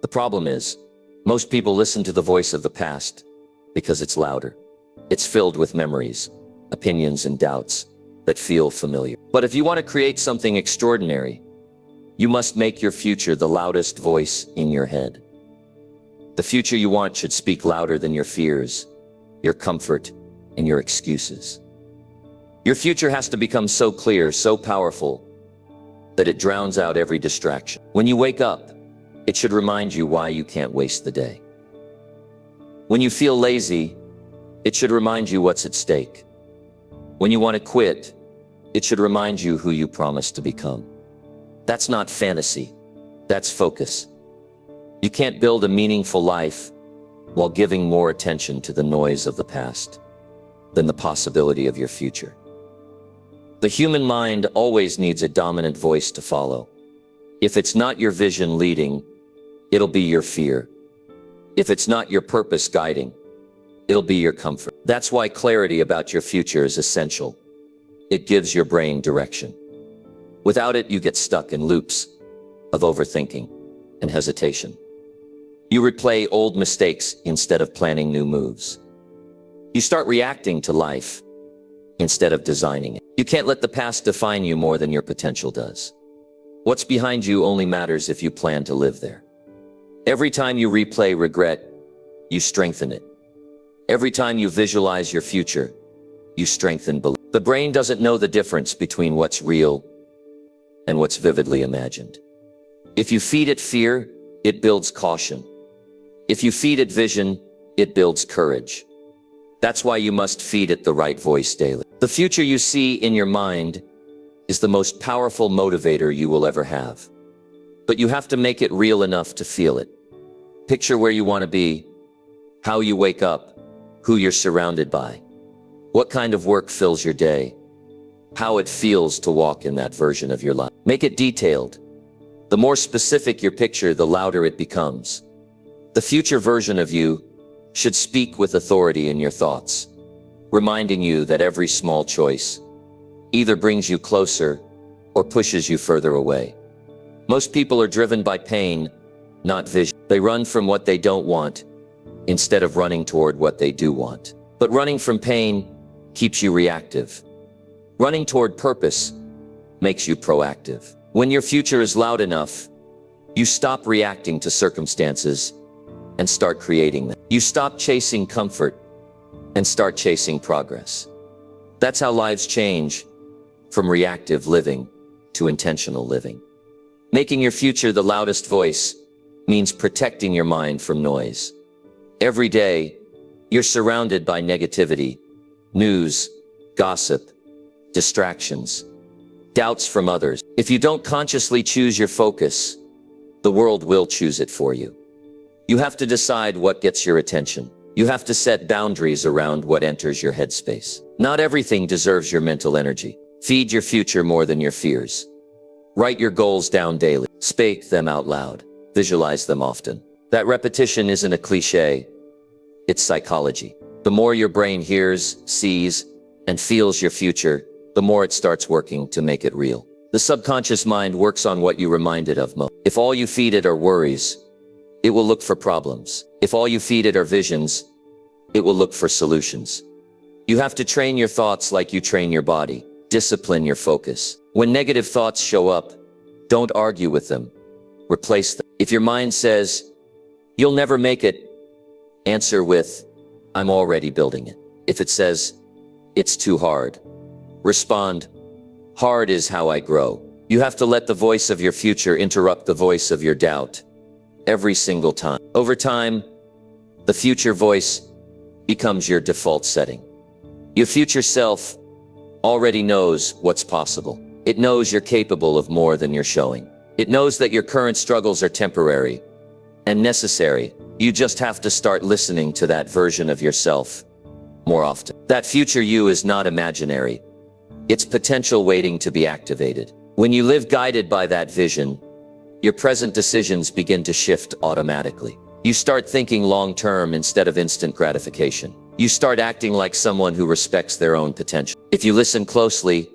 The problem is, most people listen to the voice of the past because it's louder. It's filled with memories, opinions, and doubts that feel familiar. But if you want to create something extraordinary, you must make your future the loudest voice in your head. The future you want should speak louder than your fears, your comfort, and your excuses. Your future has to become so clear, so powerful, that it drowns out every distraction. When you wake up, it should remind you why you can't waste the day. When you feel lazy, it should remind you what's at stake. When you want to quit, it should remind you who you promised to become. That's not fantasy. That's focus. You can't build a meaningful life while giving more attention to the noise of the past than the possibility of your future. The human mind always needs a dominant voice to follow. If it's not your vision leading, it'll be your fear. If it's not your purpose guiding, it'll be your comfort. That's why clarity about your future is essential. It gives your brain direction. Without it, you get stuck in loops of overthinking and hesitation. You replay old mistakes instead of planning new moves. You start reacting to life instead of designing it. You can't let the past define you more than your potential does. What's behind you only matters if you plan to live there. Every time you replay regret, you strengthen it. Every time you visualize your future, you strengthen belief. The brain doesn't know the difference between what's real and what's vividly imagined. If you feed it fear, it builds caution. If you feed it vision, it builds courage. That's why you must feed it the right voice daily. The future you see in your mind is the most powerful motivator you will ever have. But you have to make it real enough to feel it. Picture where you want to be, how you wake up, who you're surrounded by, what kind of work fills your day, how it feels to walk in that version of your life. Make it detailed. The more specific your picture, the louder it becomes. The future version of you should speak with authority in your thoughts, reminding you that every small choice either brings you closer or pushes you further away. Most people are driven by pain, not vision. They run from what they don't want instead of running toward what they do want. But running from pain keeps you reactive. Running toward purpose makes you proactive. When your future is loud enough, you stop reacting to circumstances and start creating them. You stop chasing comfort and start chasing progress. That's how lives change from reactive living to intentional living. Making your future the loudest voice means protecting your mind from noise. Every day, you're surrounded by negativity, news, gossip, distractions, doubts from others. If you don't consciously choose your focus, the world will choose it for you. You have to decide what gets your attention. You have to set boundaries around what enters your headspace. Not everything deserves your mental energy. Feed your future more than your fears. Write your goals down daily. Speak them out loud. Visualize them often. That repetition isn't a cliche. It's psychology. The more your brain hears, sees, and feels your future, the more it starts working to make it real. The subconscious mind works on what you remind it of most. If all you feed it are worries, it will look for problems. If all you feed it are visions, it will look for solutions. You have to train your thoughts like you train your body. Discipline your focus. When negative thoughts show up, don't argue with them. Replace them. If your mind says, "You'll never make it," answer with, "I'm already building it." If it says, "It's too hard," respond, "Hard is how I grow." You have to let the voice of your future interrupt the voice of your doubt every single time. Over time, the future voice becomes your default setting. Your future self already knows what's possible. It knows you're capable of more than you're showing. It knows that your current struggles are temporary and necessary. You just have to start listening to that version of yourself more often. That future you is not imaginary. It's potential waiting to be activated. When you live guided by that vision, your present decisions begin to shift automatically. You start thinking long-term instead of instant gratification. You start acting like someone who respects their own potential. If you listen closely,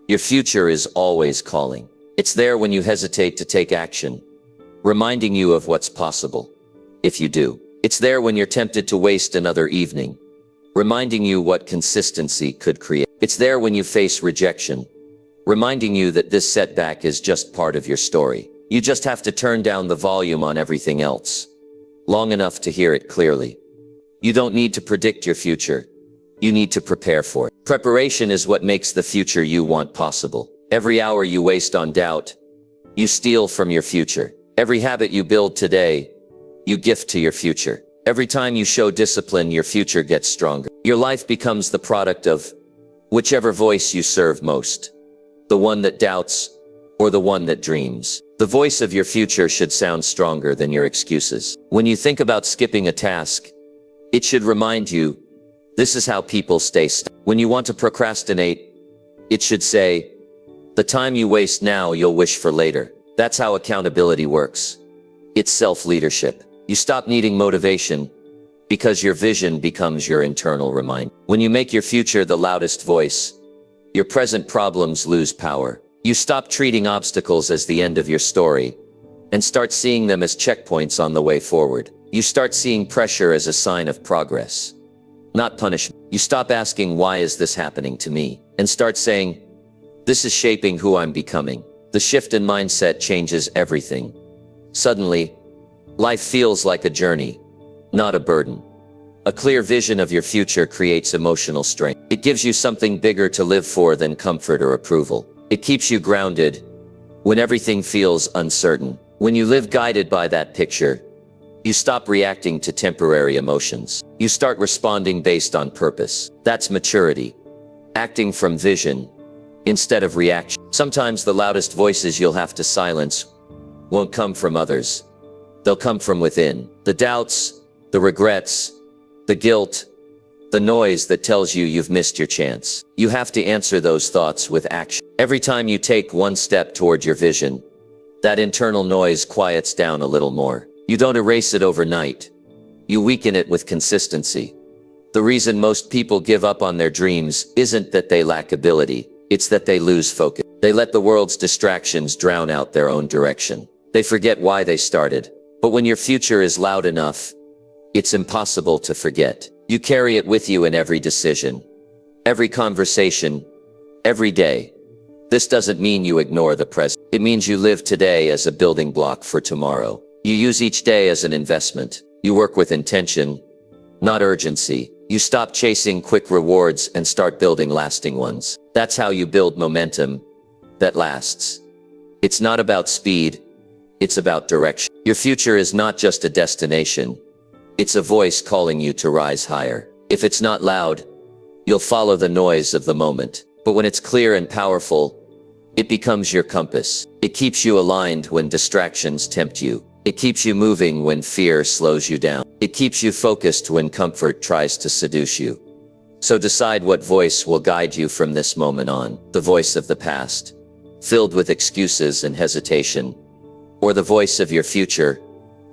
your future is always calling. It's there when you hesitate to take action, reminding you of what's possible if you do. It's there when you're tempted to waste another evening, reminding you what consistency could create. It's there when you face rejection, reminding you that this setback is just part of your story. You just have to turn down the volume on everything else long enough to hear it clearly. You don't need to predict your future. You need to prepare for it. Preparation is what makes the future you want possible. Every hour you waste on doubt, you steal from your future. Every habit you build today, you gift to your future. Every time you show discipline, your future gets stronger. Your life becomes the product of whichever voice you serve most. The one that doubts or the one that dreams. The voice of your future should sound stronger than your excuses. When you think about skipping a task, it should remind you, this is how people stay stuck. When you want to procrastinate, it should say, the time you waste now, you'll wish for later. That's how accountability works. It's self-leadership. You stop needing motivation because your vision becomes your internal reminder. When you make your future the loudest voice, your present problems lose power. You stop treating obstacles as the end of your story and start seeing them as checkpoints on the way forward. You start seeing pressure as a sign of progress, not punishment. You stop asking, why is this happening to me? And start saying, this is shaping who I'm becoming. The shift in mindset changes everything. Suddenly, life feels like a journey, not a burden. A clear vision of your future creates emotional strength. It gives you something bigger to live for than comfort or approval. It keeps you grounded when everything feels uncertain. When you live guided by that picture, you stop reacting to temporary emotions. You start responding based on purpose. That's maturity. Acting from vision instead of reaction. Sometimes the loudest voices you'll have to silence won't come from others. They'll come from within. The doubts, the regrets, the guilt, the noise that tells you you've missed your chance. You have to answer those thoughts with action. Every time you take one step toward your vision, that internal noise quiets down a little more. You don't erase it overnight. You weaken it with consistency. The reason most people give up on their dreams isn't that they lack ability. It's that they lose focus. They let the world's distractions drown out their own direction. They forget why they started. But when your future is loud enough, it's impossible to forget. You carry it with you in every decision, every conversation, every day. This doesn't mean you ignore the present. It means you live today as a building block for tomorrow. You use each day as an investment. You work with intention, not urgency. You stop chasing quick rewards and start building lasting ones. That's how you build momentum that lasts. It's not about speed, it's about direction. Your future is not just a destination. It's a voice calling you to rise higher. If it's not loud, you'll follow the noise of the moment. But when it's clear and powerful, it becomes your compass. It keeps you aligned when distractions tempt you. It keeps you moving when fear slows you down. It keeps you focused when comfort tries to seduce you. So decide what voice will guide you from this moment on. The voice of the past, filled with excuses and hesitation, or the voice of your future,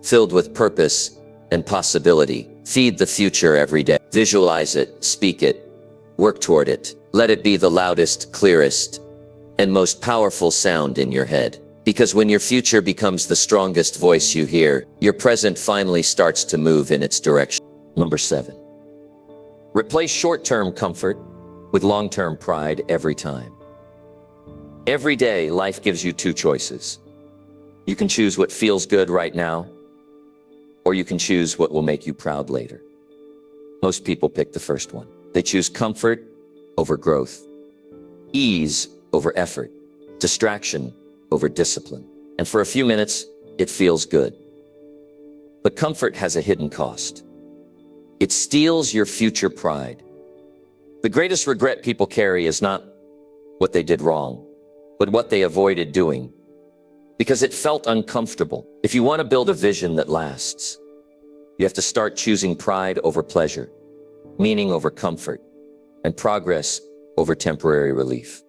filled with purpose and possibility. Feed the future every day. Visualize it, speak it, work toward it. Let it be the loudest, clearest, and most powerful sound in your head. Because when your future becomes the strongest voice you hear, your present finally starts to move in its direction. Number 7. Replace short-term comfort with long-term pride every time. Every day, life gives you two choices. You can choose what feels good right now, or you can choose what will make you proud later. Most people pick the first one. They choose comfort over growth, ease over effort, distraction over discipline. And for a few minutes, it feels good. But comfort has a hidden cost. It steals your future pride. The greatest regret people carry is not what they did wrong, but what they avoided doing, because it felt uncomfortable. If you want to build a vision that lasts, you have to start choosing pride over pleasure, meaning over comfort, and progress over temporary relief.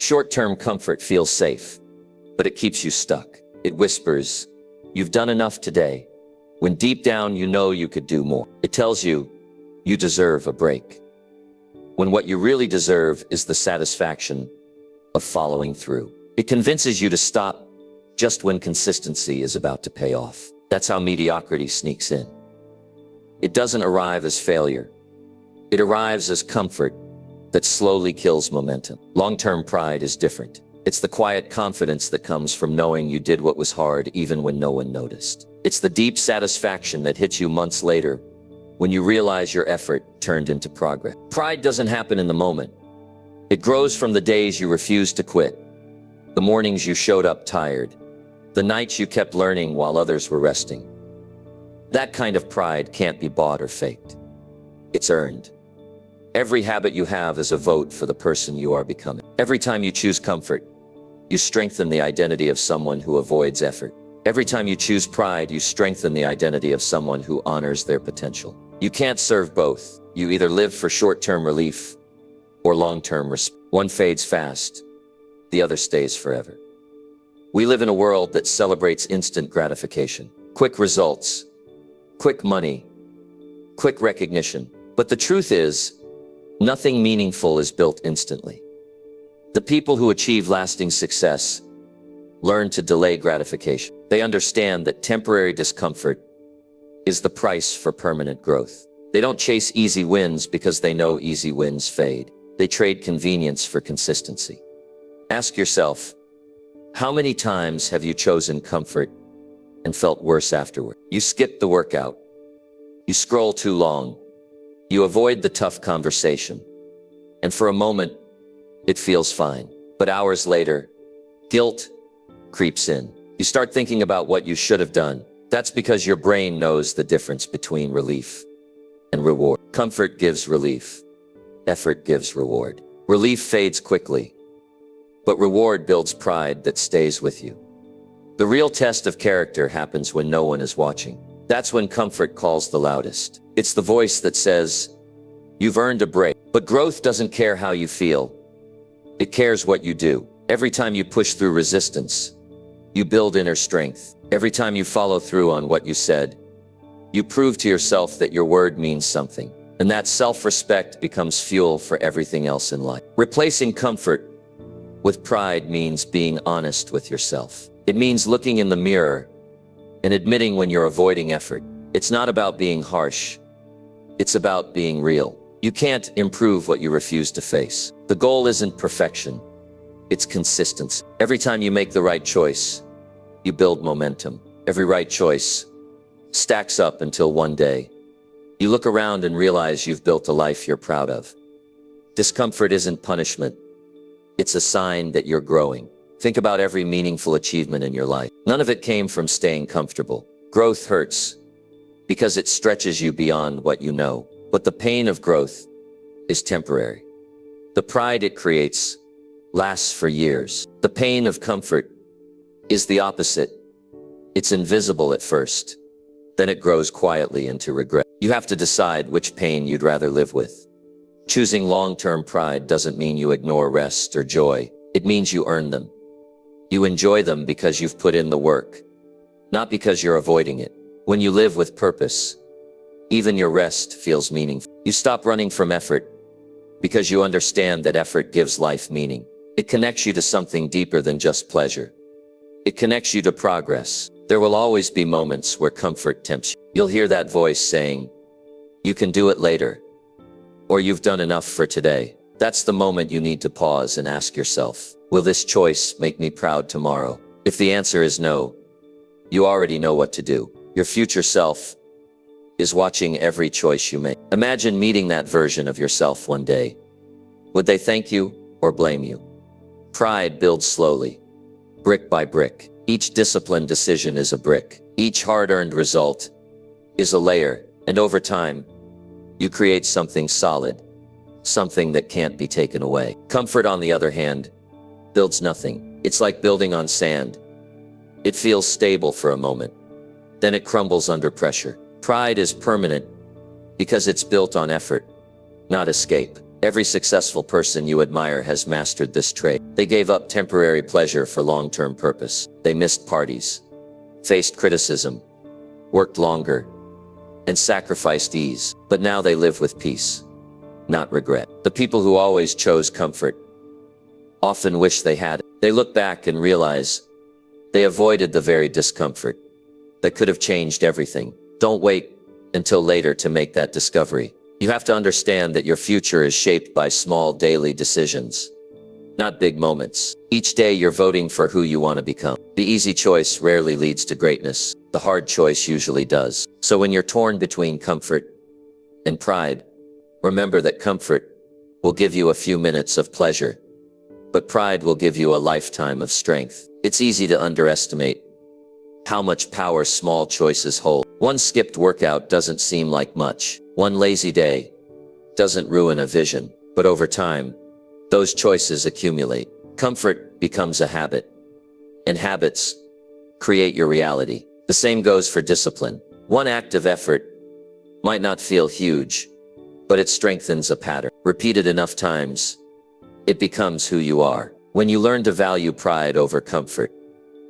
Short-term comfort feels safe, but it keeps you stuck. It whispers, you've done enough today, when deep down you know you could do more. It tells you, you deserve a break, when what you really deserve is the satisfaction of following through. It convinces you to stop just when consistency is about to pay off. That's how mediocrity sneaks in. It doesn't arrive as failure. It arrives as comfort that slowly kills momentum. Long-term pride is different. It's the quiet confidence that comes from knowing you did what was hard even when no one noticed. It's the deep satisfaction that hits you months later when you realize your effort turned into progress. Pride doesn't happen in the moment. It grows from the days you refused to quit, the mornings you showed up tired, the nights you kept learning while others were resting. That kind of pride can't be bought or faked. It's earned. Every habit you have is a vote for the person you are becoming. Every time you choose comfort, you strengthen the identity of someone who avoids effort. Every time you choose pride, you strengthen the identity of someone who honors their potential. You can't serve both. You either live for short-term relief or long-term respect. One fades fast, the other stays forever. We live in a world that celebrates instant gratification, quick results, quick money, quick recognition. But the truth is, nothing meaningful is built instantly. The people who achieve lasting success learn to delay gratification. They understand that temporary discomfort is the price for permanent growth. They don't chase easy wins because they know easy wins fade. They trade convenience for consistency. Ask yourself, how many times have you chosen comfort and felt worse afterward? You skipped the workout. You scroll too long. You avoid the tough conversation. And for a moment, it feels fine. But hours later, guilt creeps in. You start thinking about what you should have done. That's because your brain knows the difference between relief and reward. Comfort gives relief. Effort gives reward. Relief fades quickly, but reward builds pride that stays with you. The real test of character happens when no one is watching. That's when comfort calls the loudest. It's the voice that says, you've earned a break. But growth doesn't care how you feel. It cares what you do. Every time you push through resistance, you build inner strength. Every time you follow through on what you said, you prove to yourself that your word means something. And that self-respect becomes fuel for everything else in life. Replacing comfort with pride means being honest with yourself. It means looking in the mirror and admitting when you're avoiding effort. It's not about being harsh. It's about being real. You can't improve what you refuse to face. The goal isn't perfection. It's consistency. Every time you make the right choice, you build momentum. Every right choice stacks up until one day you look around and realize you've built a life you're proud of. Discomfort isn't punishment. It's a sign that you're growing. Think about every meaningful achievement in your life. None of it came from staying comfortable. Growth hurts because it stretches you beyond what you know. But the pain of growth is temporary. The pride it creates lasts for years. The pain of comfort is the opposite. It's invisible at first. Then it grows quietly into regret. You have to decide which pain you'd rather live with. Choosing long-term pride doesn't mean you ignore rest or joy. It means you earn them. You enjoy them because you've put in the work, not because you're avoiding it. When you live with purpose, even your rest feels meaningful. You stop running from effort because you understand that effort gives life meaning. It connects you to something deeper than just pleasure. It connects you to progress. There will always be moments where comfort tempts you. You'll hear that voice saying, you can do it later, or you've done enough for today. That's the moment you need to pause and ask yourself, will this choice make me proud tomorrow? If the answer is no, you already know what to do. Your future self is watching every choice you make. Imagine meeting that version of yourself one day. Would they thank you or blame you? Pride builds slowly, brick by brick. Each disciplined decision is a brick. Each hard-earned result is a layer. And over time, you create something solid, something that can't be taken away. Comfort, on the other hand, builds nothing. It's like building on sand. It feels stable for a moment. Then it crumbles under pressure. Pride is permanent because it's built on effort, not escape. Every successful person you admire has mastered this trait. They gave up temporary pleasure for long-term purpose. They missed parties, faced criticism, worked longer, and sacrificed ease. But now they live with peace, not regret. The people who always chose comfort often wish they had it. They look back and realize they avoided the very discomfort that could have changed everything. Don't wait until later to make that discovery. You have to understand that your future is shaped by small daily decisions, not big moments. Each day you're voting for who you want to become. The easy choice rarely leads to greatness. The hard choice usually does. So when you're torn between comfort and pride, remember that comfort will give you a few minutes of pleasure, but pride will give you a lifetime of strength. It's easy to underestimate how much power small choices hold. One skipped workout doesn't seem like much. One lazy day doesn't ruin a vision, but over time, those choices accumulate. Comfort becomes a habit, and habits create your reality. The same goes for discipline. One act of effort might not feel huge, but it strengthens a pattern. Repeated enough times, it becomes who you are. When you learn to value pride over comfort,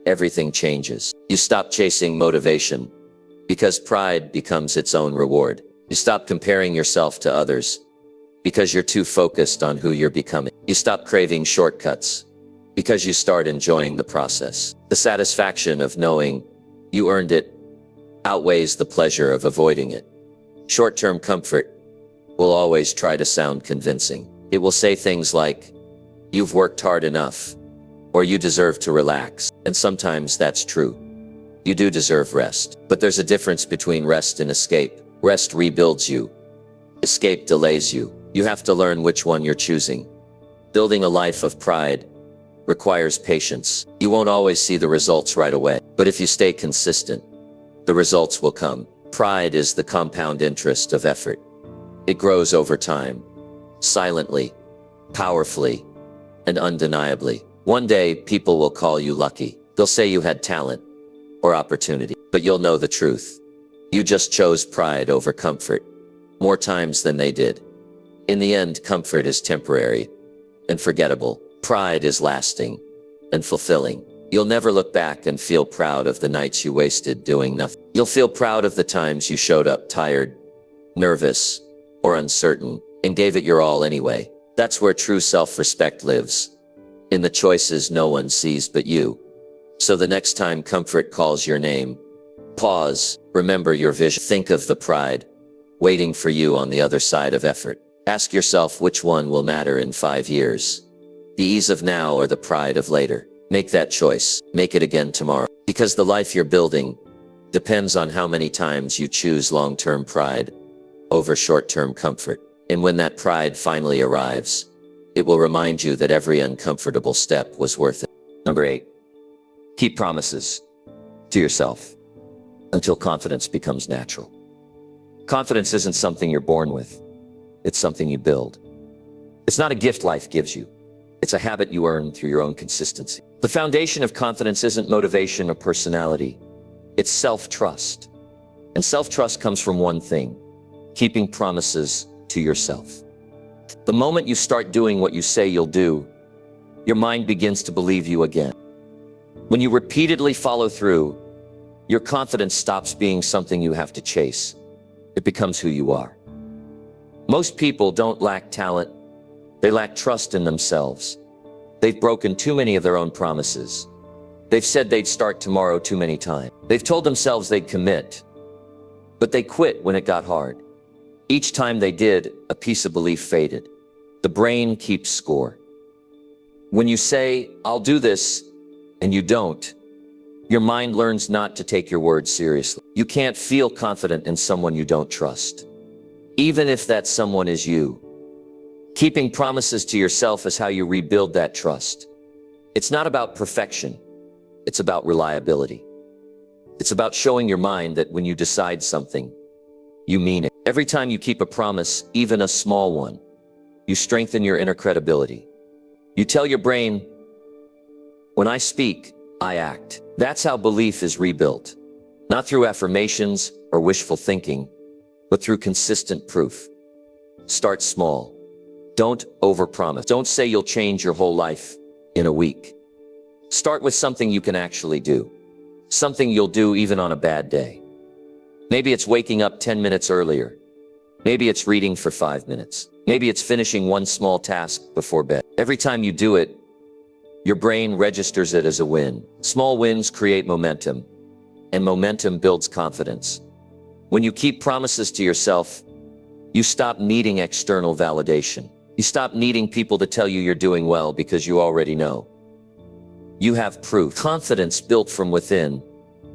everything changes. You stop chasing motivation because pride becomes its own reward. You stop comparing yourself to others because you're too focused on who you're becoming. You stop craving shortcuts because you start enjoying the process. The satisfaction of knowing you earned it outweighs the pleasure of avoiding it. Short-term comfort will always try to sound convincing. It will say things like, "You've worked hard enough," or "You deserve to relax." And sometimes that's true. You do deserve rest. But there's a difference between rest and escape. Rest rebuilds you. Escape delays you. You have to learn which one you're choosing. Building a life of pride requires patience. You won't always see the results right away, but if you stay consistent, the results will come. Pride is the compound interest of effort. It grows over time, silently, powerfully, and undeniably. One day, people will call you lucky. They'll say you had talent or opportunity, but you'll know the truth. You just chose pride over comfort more times than they did. In the end, comfort is temporary and forgettable. Pride is lasting and fulfilling. You'll never look back and feel proud of the nights you wasted doing nothing. You'll feel proud of the times you showed up tired, nervous, or uncertain, and gave it your all anyway. That's where true self-respect lives, in the choices no one sees but you. So the next time comfort calls your name, pause, remember your vision. Think of the pride waiting for you on the other side of effort. Ask yourself which one will matter in 5 years. The ease of now or the pride of later. Make that choice. Make it again tomorrow. Because the life you're building depends on how many times you choose long-term pride over short-term comfort. And when that pride finally arrives, it will remind you that every uncomfortable step was worth it. Number 8, keep promises to yourself until confidence becomes natural. Confidence isn't something you're born with. It's something you build. It's not a gift life gives you. It's a habit you earn through your own consistency. The foundation of confidence isn't motivation or personality. It's self-trust. And self-trust comes from one thing: keeping promises to yourself. The moment you start doing what you say you'll do, your mind begins to believe you again. When you repeatedly follow through, your confidence stops being something you have to chase. It becomes who you are. Most people don't lack talent. They lack trust in themselves. They've broken too many of their own promises. They've said they'd start tomorrow too many times. They've told themselves they'd commit, but they quit when it got hard. Each time they did, a piece of belief faded. The brain keeps score. When you say, "I'll do this," and you don't, your mind learns not to take your words seriously. You can't feel confident in someone you don't trust, even if that someone is you. Keeping promises to yourself is how you rebuild that trust. It's not about perfection. It's about reliability. It's about showing your mind that when you decide something, you mean it. Every time you keep a promise, even a small one, you strengthen your inner credibility. You tell your brain, "When I speak, I act." That's how belief is rebuilt. Not through affirmations or wishful thinking, but through consistent proof. Start small. Don't overpromise. Don't say you'll change your whole life in a week. Start with something you can actually do. Something you'll do even on a bad day. Maybe it's waking up 10 minutes earlier. Maybe it's reading for 5 minutes. Maybe it's finishing one small task before bed. Every time you do it, your brain registers it as a win. Small wins create momentum, and momentum builds confidence. When you keep promises to yourself, you stop needing external validation. You stop needing people to tell you you're doing well because you already know. You have proof. Confidence built from within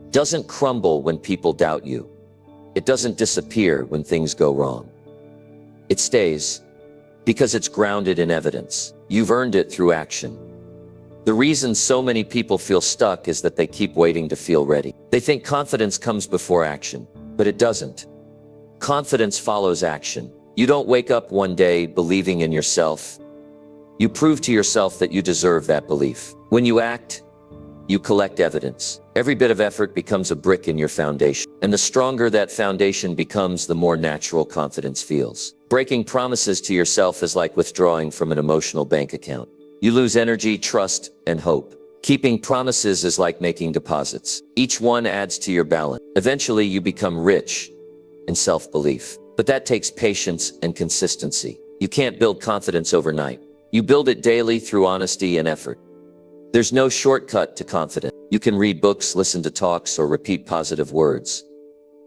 doesn't crumble when people doubt you. It doesn't disappear when things go wrong. It stays Because it's grounded in evidence. You've earned it through action. The reason so many people feel stuck is that they keep waiting to feel ready. They think confidence comes before action, but it doesn't. Confidence follows action. You don't wake up one day believing in yourself. You prove to yourself that you deserve that belief. When you act, you collect evidence. Every bit of effort becomes a brick in your foundation. And the stronger that foundation becomes, the more natural confidence feels. Breaking promises to yourself is like withdrawing from an emotional bank account. You lose energy, trust, and hope. Keeping promises is like making deposits. Each one adds to your balance. Eventually, you become rich in self-belief. But that takes patience and consistency. You can't build confidence overnight. You build it daily through honesty and effort. There's no shortcut to confidence. You can read books, listen to talks, or repeat positive words.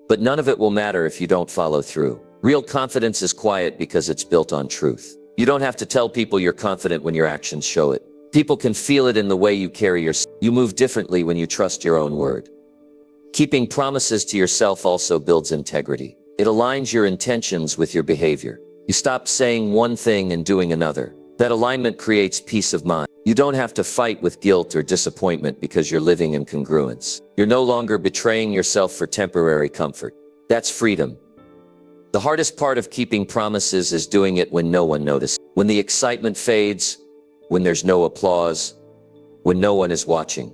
But none of it will matter if you don't follow through. Real confidence is quiet because it's built on truth. You don't have to tell people you're confident when your actions show it. People can feel it in the way you carry yourself. You move differently when you trust your own word. Keeping promises to yourself also builds integrity. It aligns your intentions with your behavior. You stop saying one thing and doing another. That alignment creates peace of mind. You don't have to fight with guilt or disappointment because you're living in congruence. You're no longer betraying yourself for temporary comfort. That's freedom. The hardest part of keeping promises is doing it when no one notices. When the excitement fades, when there's no applause, when no one is watching.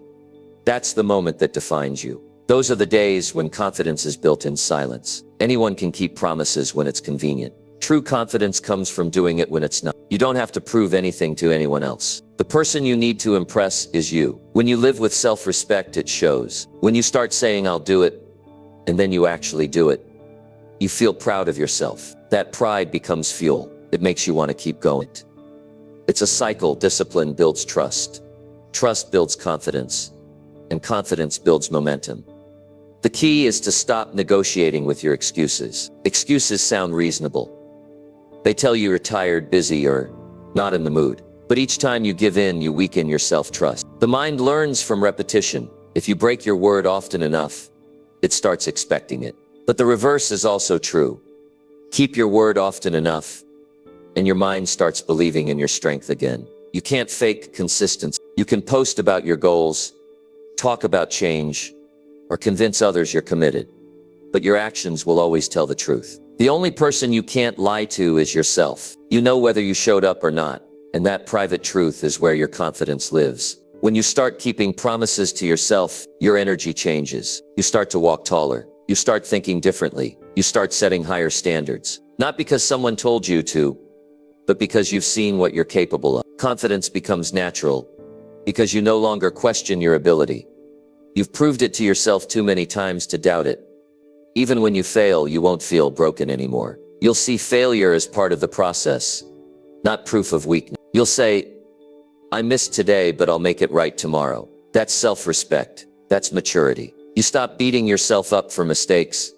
That's the moment that defines you. Those are the days when confidence is built in silence. Anyone can keep promises when it's convenient. True confidence comes from doing it when it's not. You don't have to prove anything to anyone else. The person you need to impress is you. When you live with self-respect, it shows. When you start saying, "I'll do it," and then you actually do it, you feel proud of yourself. That pride becomes fuel. It makes you want to keep going. It's a cycle. Discipline builds trust. Trust builds confidence. And confidence builds momentum. The key is to stop negotiating with your excuses. Excuses sound reasonable. They tell you you're tired, busy, or not in the mood. But each time you give in, you weaken your self-trust. The mind learns from repetition. If you break your word often enough, it starts expecting it. But the reverse is also true. Keep your word often enough, and your mind starts believing in your strength again. You can't fake consistency. You can post about your goals, talk about change, or convince others you're committed. But your actions will always tell the truth. The only person you can't lie to is yourself. You know whether you showed up or not, and that private truth is where your confidence lives. When you start keeping promises to yourself, your energy changes. You start to walk taller. You start thinking differently. You start setting higher standards. Not because someone told you to, but because you've seen what you're capable of. Confidence becomes natural because you no longer question your ability. You've proved it to yourself too many times to doubt it. Even when you fail, you won't feel broken anymore. You'll see failure as part of the process, not proof of weakness. You'll say, "I missed today, but I'll make it right tomorrow." That's self-respect. That's maturity. You stop beating yourself up for mistakes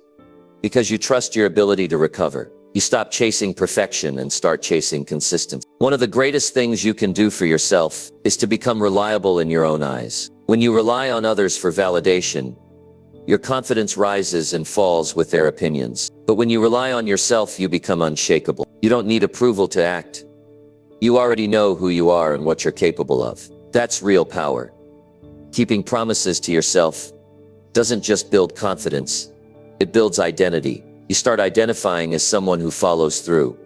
because you trust your ability to recover. You stop chasing perfection and start chasing consistency. One of the greatest things you can do for yourself is to become reliable in your own eyes. When you rely on others for validation, your confidence rises and falls with their opinions. But when you rely on yourself, you become unshakable. You don't need approval to act. You already know who you are and what you're capable of. That's real power. Keeping promises to yourself doesn't just build confidence, it builds identity. You start identifying as someone who follows through,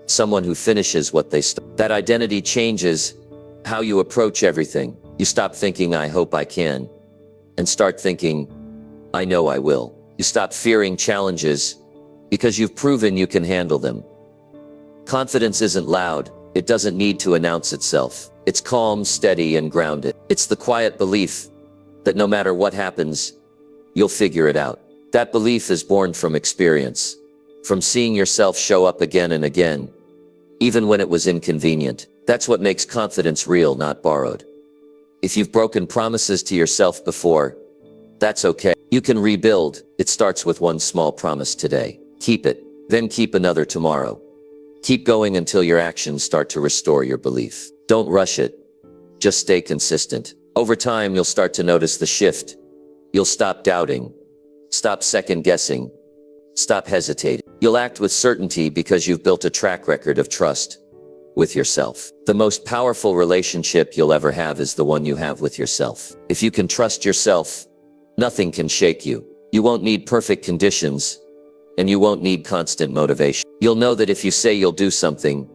someone who finishes what they start. That identity changes how you approach everything. You stop thinking, "I hope I can," and start thinking, "I know I will." You stop fearing challenges because you've proven you can handle them. Confidence isn't loud. It doesn't need to announce itself. It's calm, steady, and grounded. It's the quiet belief that no matter what happens, you'll figure it out. That belief is born from experience, from seeing yourself show up again and again, even when it was inconvenient. That's what makes confidence real, not borrowed. If you've broken promises to yourself before, that's okay. You can rebuild. It starts with one small promise today. Keep it, then keep another tomorrow. Keep going until your actions start to restore your belief. Don't rush it. Just stay consistent. Over time, you'll start to notice the shift. You'll stop doubting. Stop second-guessing. Stop hesitating. You'll act with certainty because you've built a track record of trust. with yourself. The most powerful relationship you'll ever have is the one you have with yourself. If you can trust yourself, nothing can shake you. You won't need perfect conditions, and you won't need constant motivation. You'll know that if you say you'll do something,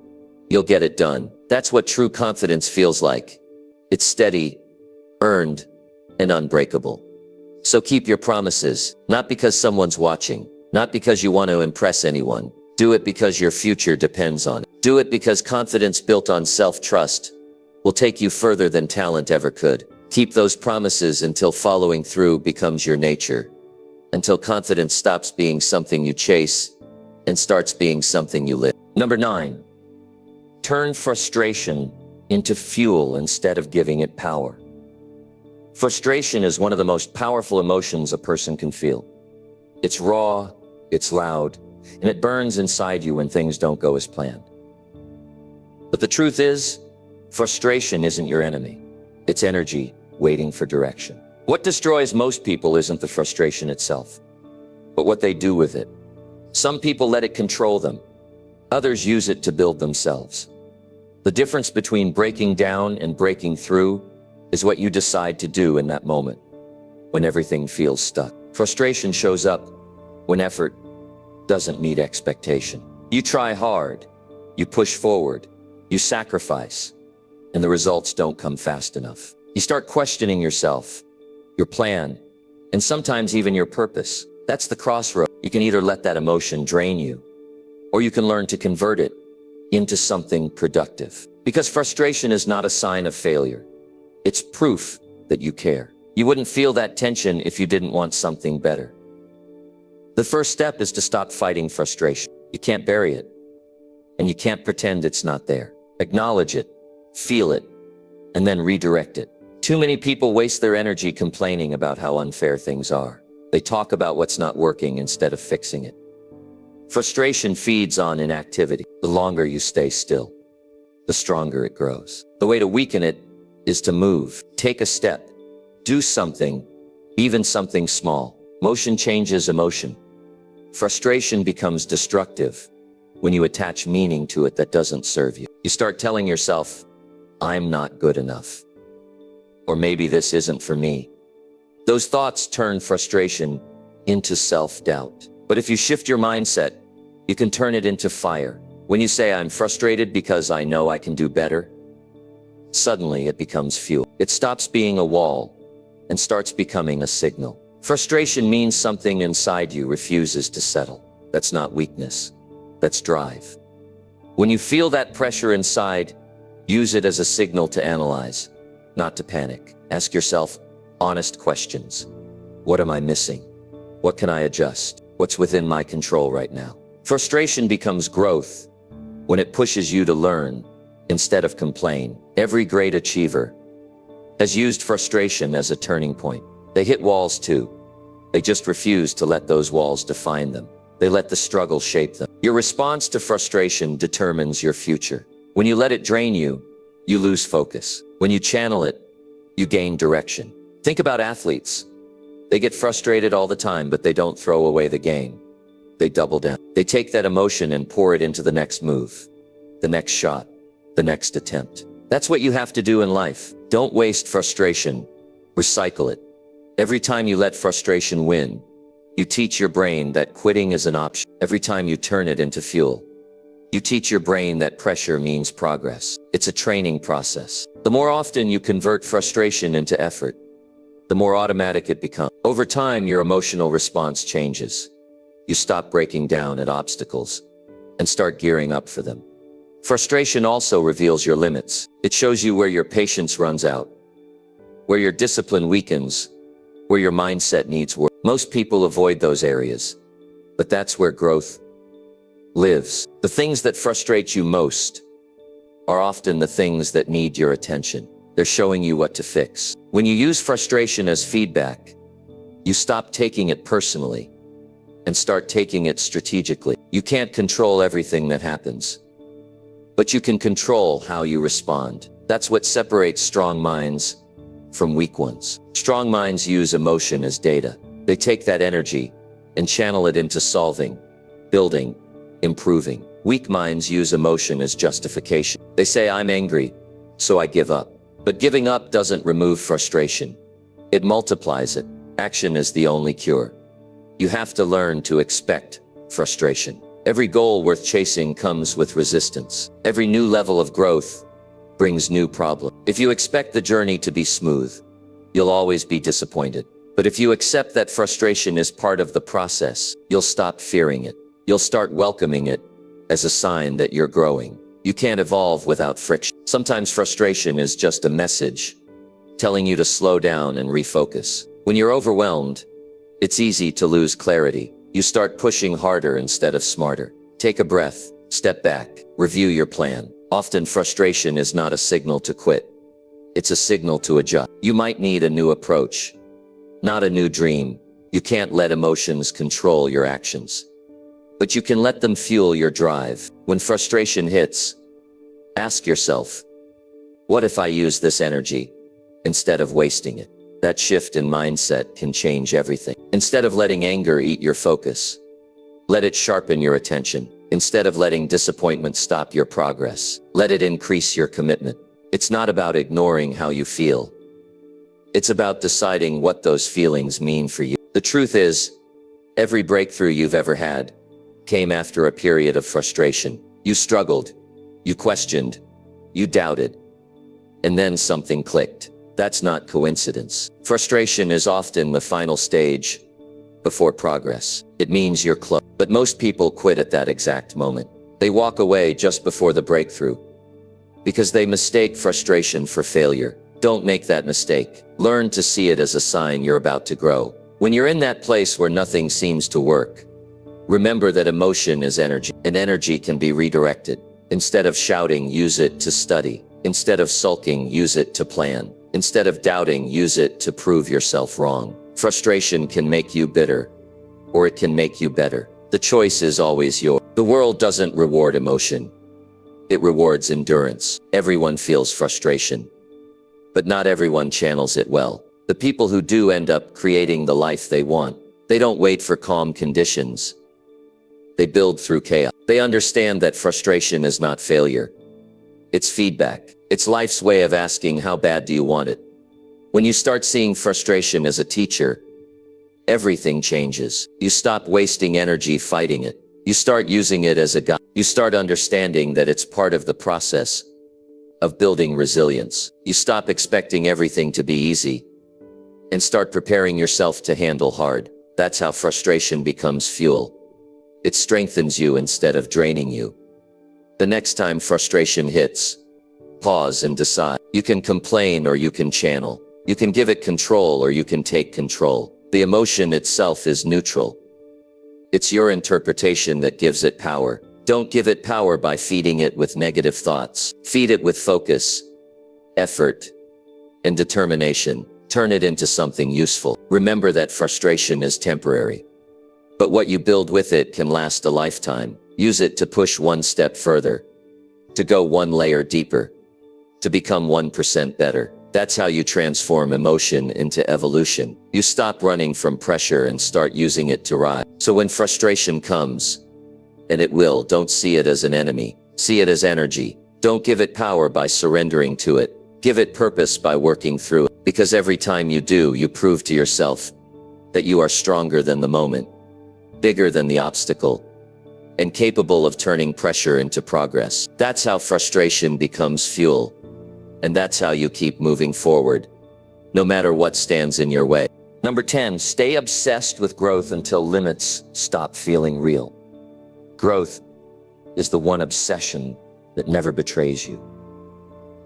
you'll get it done. That's what true confidence feels like. It's steady, earned, and unbreakable. So keep your promises, not because someone's watching, not because you want to impress anyone. Do it because your future depends on it. Do it because confidence built on self-trust will take you further than talent ever could. Keep those promises until following through becomes your nature, until confidence stops being something you chase and starts being something you live. Number 9, turn frustration into fuel instead of giving it power. Frustration is one of the most powerful emotions a person can feel. It's raw, it's loud, and it burns inside you when things don't go as planned. But the truth is, frustration isn't your enemy. It's energy waiting for direction. What destroys most people isn't the frustration itself, but what they do with it. Some people let it control them. Others use it to build themselves. The difference between breaking down and breaking through is what you decide to do in that moment, when everything feels stuck. Frustration shows up when effort doesn't meet expectation. You try hard, you push forward, you sacrifice, and the results don't come fast enough. You start questioning yourself, your plan, and sometimes even your purpose. That's the crossroad. You can either let that emotion drain you, or you can learn to convert it into something productive. Because frustration is not a sign of failure. It's proof that you care. You wouldn't feel that tension if you didn't want something better. The first step is to stop fighting frustration. You can't bury it, and you can't pretend it's not there. Acknowledge it, feel it, and then redirect it. Too many people waste their energy complaining about how unfair things are. They talk about what's not working instead of fixing it. Frustration feeds on inactivity. The longer you stay still, the stronger it grows. The way to weaken it is to move. Take a step. Do something, even something small. Motion changes emotion. Frustration becomes destructive when you attach meaning to it that doesn't serve you. You start telling yourself, I'm not good enough. Or maybe this isn't for me. Those thoughts turn frustration into self-doubt. But if you shift your mindset, you can turn it into fire. When you say, I'm frustrated because I know I can do better, suddenly it becomes fuel. It stops being a wall and starts becoming a signal. Frustration means something inside you refuses to settle. That's not weakness. That's drive. When you feel that pressure inside, use it as a signal to analyze, not to panic. Ask yourself honest questions. What am I missing? What can I adjust? What's within my control right now? Frustration becomes growth when it pushes you to learn instead of complain. Every great achiever has used frustration as a turning point. They hit walls too. They just refuse to let those walls define them. They let the struggle shape them. Your response to frustration determines your future. When you let it drain you, you lose focus. When you channel it, you gain direction. Think about athletes. They get frustrated all the time, but they don't throw away the game. They double down. They take that emotion and pour it into the next move, the next shot, the next attempt. That's what you have to do in life. Don't waste frustration. Recycle it. Every time you let frustration win, you teach your brain that quitting is an option. Every time you turn it into fuel, you teach your brain that pressure means progress. It's a training process. The more often you convert frustration into effort, the more automatic it becomes. Over time, your emotional response changes. You stop breaking down at obstacles and start gearing up for them. Frustration also reveals your limits. It shows you where your patience runs out, where your discipline weakens, where your mindset needs work. Most people avoid those areas, but that's where growth lives. The things that frustrate you most are often the things that need your attention. They're showing you what to fix. When you use frustration as feedback, you stop taking it personally and start taking it strategically. You can't control everything that happens, but you can control how you respond. That's what separates strong minds from weak ones. Strong minds use emotion as data. They take that energy and channel it into solving, building, improving. Weak minds use emotion as justification. They say, I'm angry, so I give up. But giving up doesn't remove frustration. It multiplies it. Action is the only cure. You have to learn to expect frustration. Every goal worth chasing comes with resistance. Every new level of growth brings new problems. If you expect the journey to be smooth, you'll always be disappointed. But if you accept that frustration is part of the process, you'll stop fearing it. You'll start welcoming it as a sign that you're growing. You can't evolve without friction. Sometimes frustration is just a message telling you to slow down and refocus. When you're overwhelmed, it's easy to lose clarity. You start pushing harder instead of smarter. Take a breath, step back, review your plan. Often frustration is not a signal to quit. It's a signal to adjust. You might need a new approach, not a new dream. You can't let emotions control your actions, but you can let them fuel your drive. When frustration hits, ask yourself, what if I use this energy instead of wasting it? That shift in mindset can change everything. Instead of letting anger eat your focus, let it sharpen your attention. Instead of letting disappointment stop your progress, let it increase your commitment. It's not about ignoring how you feel. It's about deciding what those feelings mean for you. The truth is, every breakthrough you've ever had came after a period of frustration. You struggled, you questioned, you doubted, and then something clicked. That's not coincidence. Frustration is often the final stage before progress. It means you're close. But most people quit at that exact moment. They walk away just before the breakthrough because they mistake frustration for failure. Don't make that mistake. Learn to see it as a sign you're about to grow. When you're in that place where nothing seems to work, remember that emotion is energy, and energy can be redirected. Instead of shouting, use it to study. Instead of sulking, use it to plan. Instead of doubting, use it to prove yourself wrong. Frustration can make you bitter, or it can make you better. The choice is always yours. The world doesn't reward emotion. It rewards endurance. Everyone feels frustration, but not everyone channels it well. The people who do end up creating the life they want. They don't wait for calm conditions. They build through chaos. They understand that frustration is not failure. It's feedback. It's life's way of asking, how bad do you want it? When you start seeing frustration as a teacher, everything changes. You stop wasting energy fighting it. You start using it as a guide. You start understanding that it's part of the process of building resilience. You stop expecting everything to be easy and start preparing yourself to handle hard. That's how frustration becomes fuel. It strengthens you instead of draining you. The next time frustration hits, pause and decide. You can complain or you can channel. You can give it control or you can take control. The emotion itself is neutral. It's your interpretation that gives it power. Don't give it power by feeding it with negative thoughts. Feed it with focus, effort, and determination. Turn it into something useful. Remember that frustration is temporary, but what you build with it can last a lifetime. Use it to push one step further, to go one layer deeper, to become 1% better. That's how you transform emotion into evolution. You stop running from pressure and start using it to rise. So when frustration comes, and it will, don't see it as an enemy. See it as energy. Don't give it power by surrendering to it. Give it purpose by working through it. Because every time you do, you prove to yourself that you are stronger than the moment, bigger than the obstacle, and capable of turning pressure into progress. That's how frustration becomes fuel. And that's how you keep moving forward, no matter what stands in your way. Number 10, stay obsessed with growth until limits stop feeling real. Growth is the one obsession that never betrays you.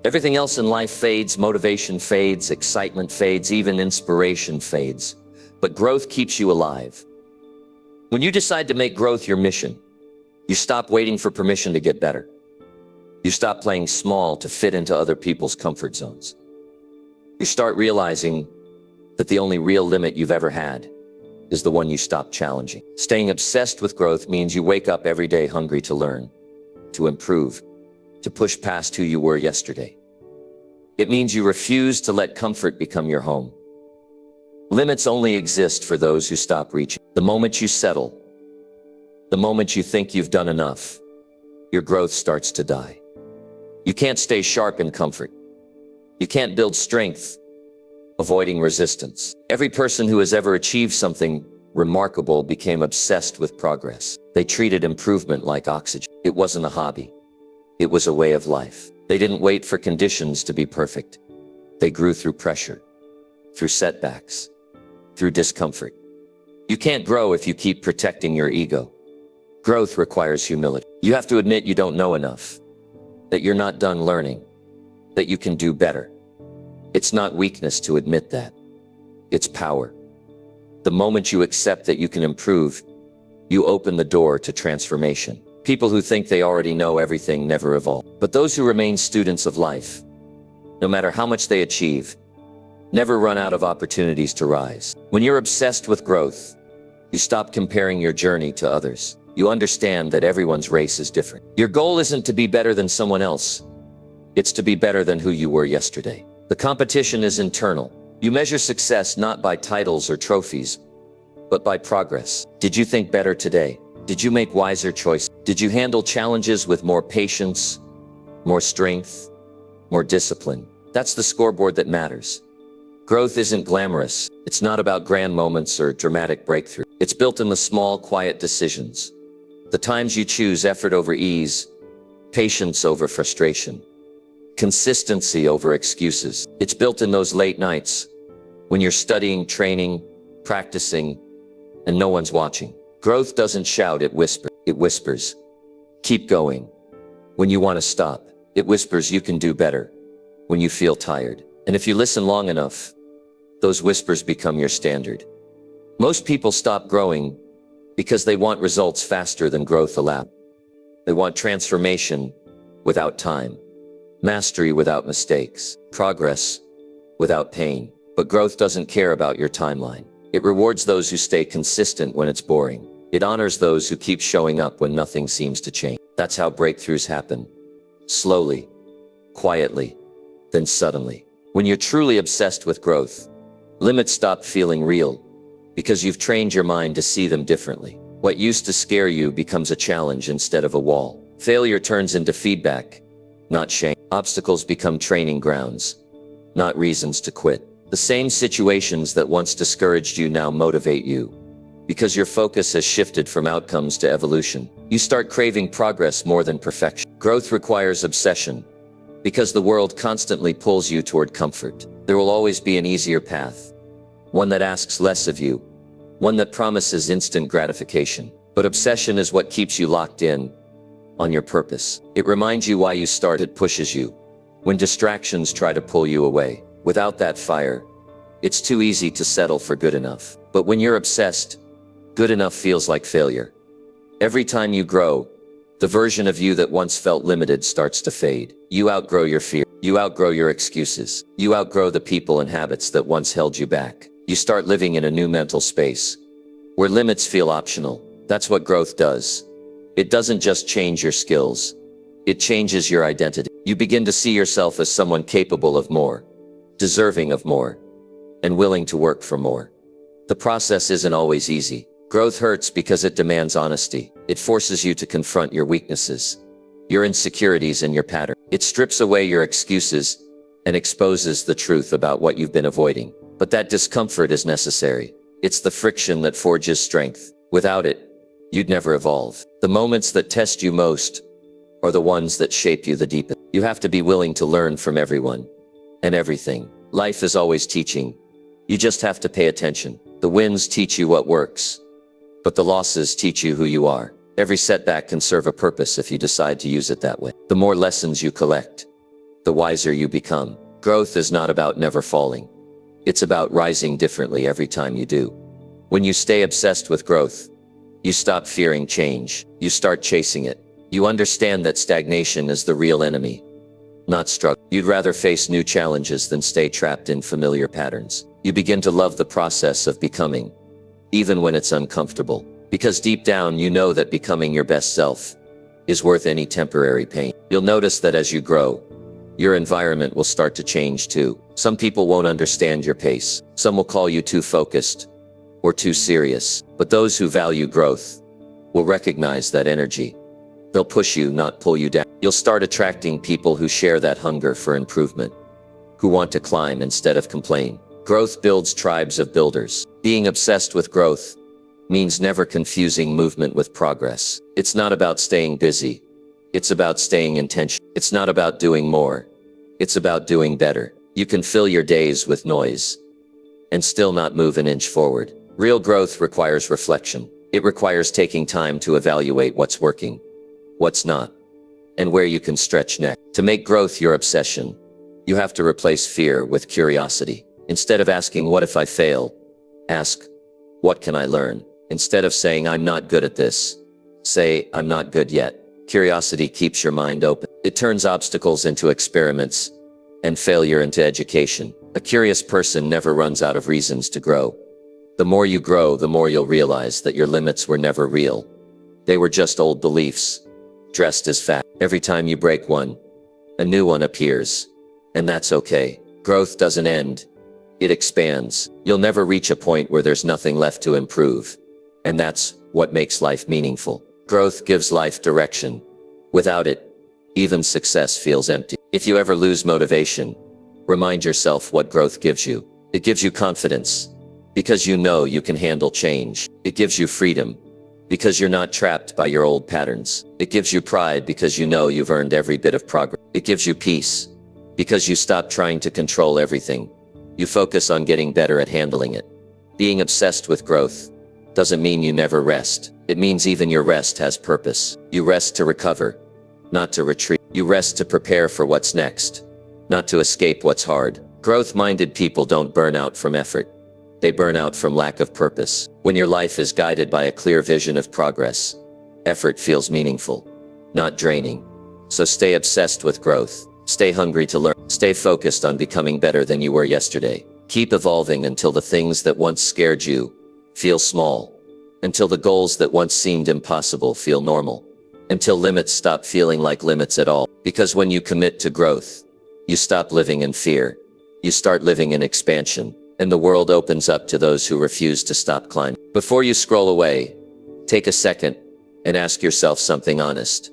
Everything else in life fades, motivation fades, excitement fades, even inspiration fades. But growth keeps you alive. When you decide to make growth your mission, you stop waiting for permission to get better. You stop playing small to fit into other people's comfort zones. You start realizing that the only real limit you've ever had is the one you stop challenging. Staying obsessed with growth means you wake up every day hungry to learn, to improve, to push past who you were yesterday. It means you refuse to let comfort become your home. Limits only exist for those who stop reaching. The moment you settle, the moment you think you've done enough, your growth starts to die. You can't stay sharp in comfort. You can't build strength avoiding resistance. Every person who has ever achieved something remarkable became obsessed with progress. They treated improvement like oxygen. It wasn't a hobby. It was a way of life. They didn't wait for conditions to be perfect. They grew through pressure, through setbacks, through discomfort. You can't grow if you keep protecting your ego. Growth requires humility. You have to admit you don't know enough, that you're not done learning, that you can do better. It's not weakness to admit that. It's power. The moment you accept that you can improve, you open the door to transformation. People who think they already know everything never evolve. But those who remain students of life, no matter how much they achieve, never run out of opportunities to rise. When you're obsessed with growth, you stop comparing your journey to others. You understand that everyone's race is different. Your goal isn't to be better than someone else. It's to be better than who you were yesterday. The competition is internal. You measure success not by titles or trophies, but by progress. Did you think better today? Did you make wiser choices? Did you handle challenges with more patience, more strength, more discipline? That's the scoreboard that matters. Growth isn't glamorous. It's not about grand moments or dramatic breakthrough. It's built in the small, quiet decisions. The times you choose effort over ease, patience over frustration, consistency over excuses. It's built in those late nights when you're studying, training, practicing, and no one's watching. Growth doesn't shout, it whispers. It whispers, keep going. When you want to stop, it whispers you can do better. When you feel tired. And if you listen long enough, those whispers become your standard. Most people stop growing because they want results faster than growth allows. They want transformation without time, mastery without mistakes, progress without pain. But growth doesn't care about your timeline. It rewards those who stay consistent when it's boring. It honors those who keep showing up when nothing seems to change. That's how breakthroughs happen. Slowly, quietly, then suddenly. When you're truly obsessed with growth, limits stop feeling real because you've trained your mind to see them differently. What used to scare you becomes a challenge instead of a wall. Failure turns into feedback, not shame. Obstacles become training grounds, not reasons to quit. The same situations that once discouraged you now motivate you. Because your focus has shifted from outcomes to evolution. You start craving progress more than perfection. Growth requires obsession, because the world constantly pulls you toward comfort. There will always be an easier path, one that asks less of you, one that promises instant gratification. But obsession is what keeps you locked in on your purpose. It reminds you why you started, pushes you when distractions try to pull you away. Without that fire, it's too easy to settle for good enough. But when you're obsessed, good enough feels like failure. Every time you grow, the version of you that once felt limited starts to fade. You outgrow your fear. You outgrow your excuses. You outgrow the people and habits that once held you back. You start living in a new mental space where limits feel optional. That's what growth does. It doesn't just change your skills. It changes your identity. You begin to see yourself as someone capable of more, deserving of more, and willing to work for more. The process isn't always easy. Growth hurts because it demands honesty. It forces you to confront your weaknesses, your insecurities, and your pattern. It strips away your excuses and exposes the truth about what you've been avoiding. But that discomfort is necessary. It's the friction that forges strength. Without it, you'd never evolve. The moments that test you most are the ones that shape you the deepest. You have to be willing to learn from everyone and everything. Life is always teaching. You just have to pay attention. The wins teach you what works, but the losses teach you who you are. Every setback can serve a purpose if you decide to use it that way. The more lessons you collect, the wiser you become. Growth is not about never falling. It's about rising differently every time you do. When you stay obsessed with growth, you stop fearing change. You start chasing it. You understand that stagnation is the real enemy, not struggle. You'd rather face new challenges than stay trapped in familiar patterns. You begin to love the process of becoming, even when it's uncomfortable. Because deep down you know that becoming your best self is worth any temporary pain. You'll notice that as you grow, your environment will start to change too. Some people won't understand your pace. Some will call you too focused or too serious. But those who value growth will recognize that energy They'll push you, not pull you down. You'll start attracting people who share that hunger for improvement, who want to climb instead of complain. Growth builds tribes of builders. Being obsessed with growth means never confusing movement with progress. It's not about staying busy. It's about staying intentional. It's not about doing more. It's about doing better. You can fill your days with noise and still not move an inch forward. Real growth requires reflection. It requires taking time to evaluate what's working, what's not, and where you can stretch next. To make growth your obsession, you have to replace fear with curiosity. Instead of asking, what if I fail? Ask, what can I learn? Instead of saying, I'm not good at this, say, I'm not good yet. Curiosity keeps your mind open. It turns obstacles into experiments and failure into education. A curious person never runs out of reasons to grow. The more you grow, the more you'll realize that your limits were never real. They were just old beliefs, dressed as fact. Every time you break one, a new one appears. And that's okay. Growth doesn't end. It expands. You'll never reach a point where there's nothing left to improve. And that's what makes life meaningful. Growth gives life direction. Without it, even success feels empty. If you ever lose motivation, remind yourself what growth gives you. It gives you confidence, because you know you can handle change. It gives you freedom, because you're not trapped by your old patterns. It gives you pride because you know you've earned every bit of progress. It gives you peace, because you stop trying to control everything. You focus on getting better at handling it. Being obsessed with growth doesn't mean you never rest. It means even your rest has purpose. You rest to recover, not to retreat. You rest to prepare for what's next, not to escape what's hard. Growth-minded people don't burn out from effort. They burn out from lack of purpose. When your life is guided by a clear vision of progress, effort feels meaningful, not draining. So stay obsessed with growth. Stay hungry to learn. Stay focused on becoming better than you were yesterday. Keep evolving until the things that once scared you feel small. Until the goals that once seemed impossible feel normal. Until limits stop feeling like limits at all. Because when you commit to growth, you stop living in fear. You start living in expansion. And the world opens up to those who refuse to stop climbing. Before you scroll away, take a second and ask yourself something honest.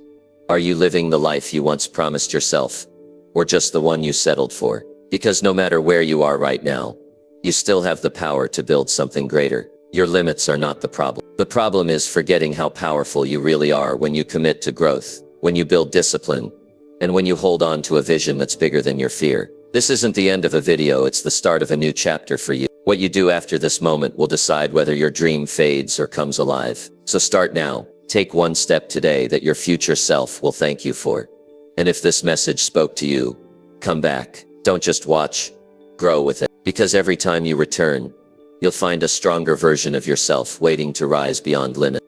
Are you living the life you once promised yourself, or just the one you settled for? Because no matter where you are right now, you still have the power to build something greater. Your limits are not the problem. The problem is forgetting how powerful you really are when you commit to growth, when you build discipline, and when you hold on to a vision that's bigger than your fear. This isn't the end of a video, it's the start of a new chapter for you. What you do after this moment will decide whether your dream fades or comes alive. So start now. Take one step today that your future self will thank you for. And if this message spoke to you, come back. Don't just watch, grow with it. Because every time you return, you'll find a stronger version of yourself waiting to rise beyond limits.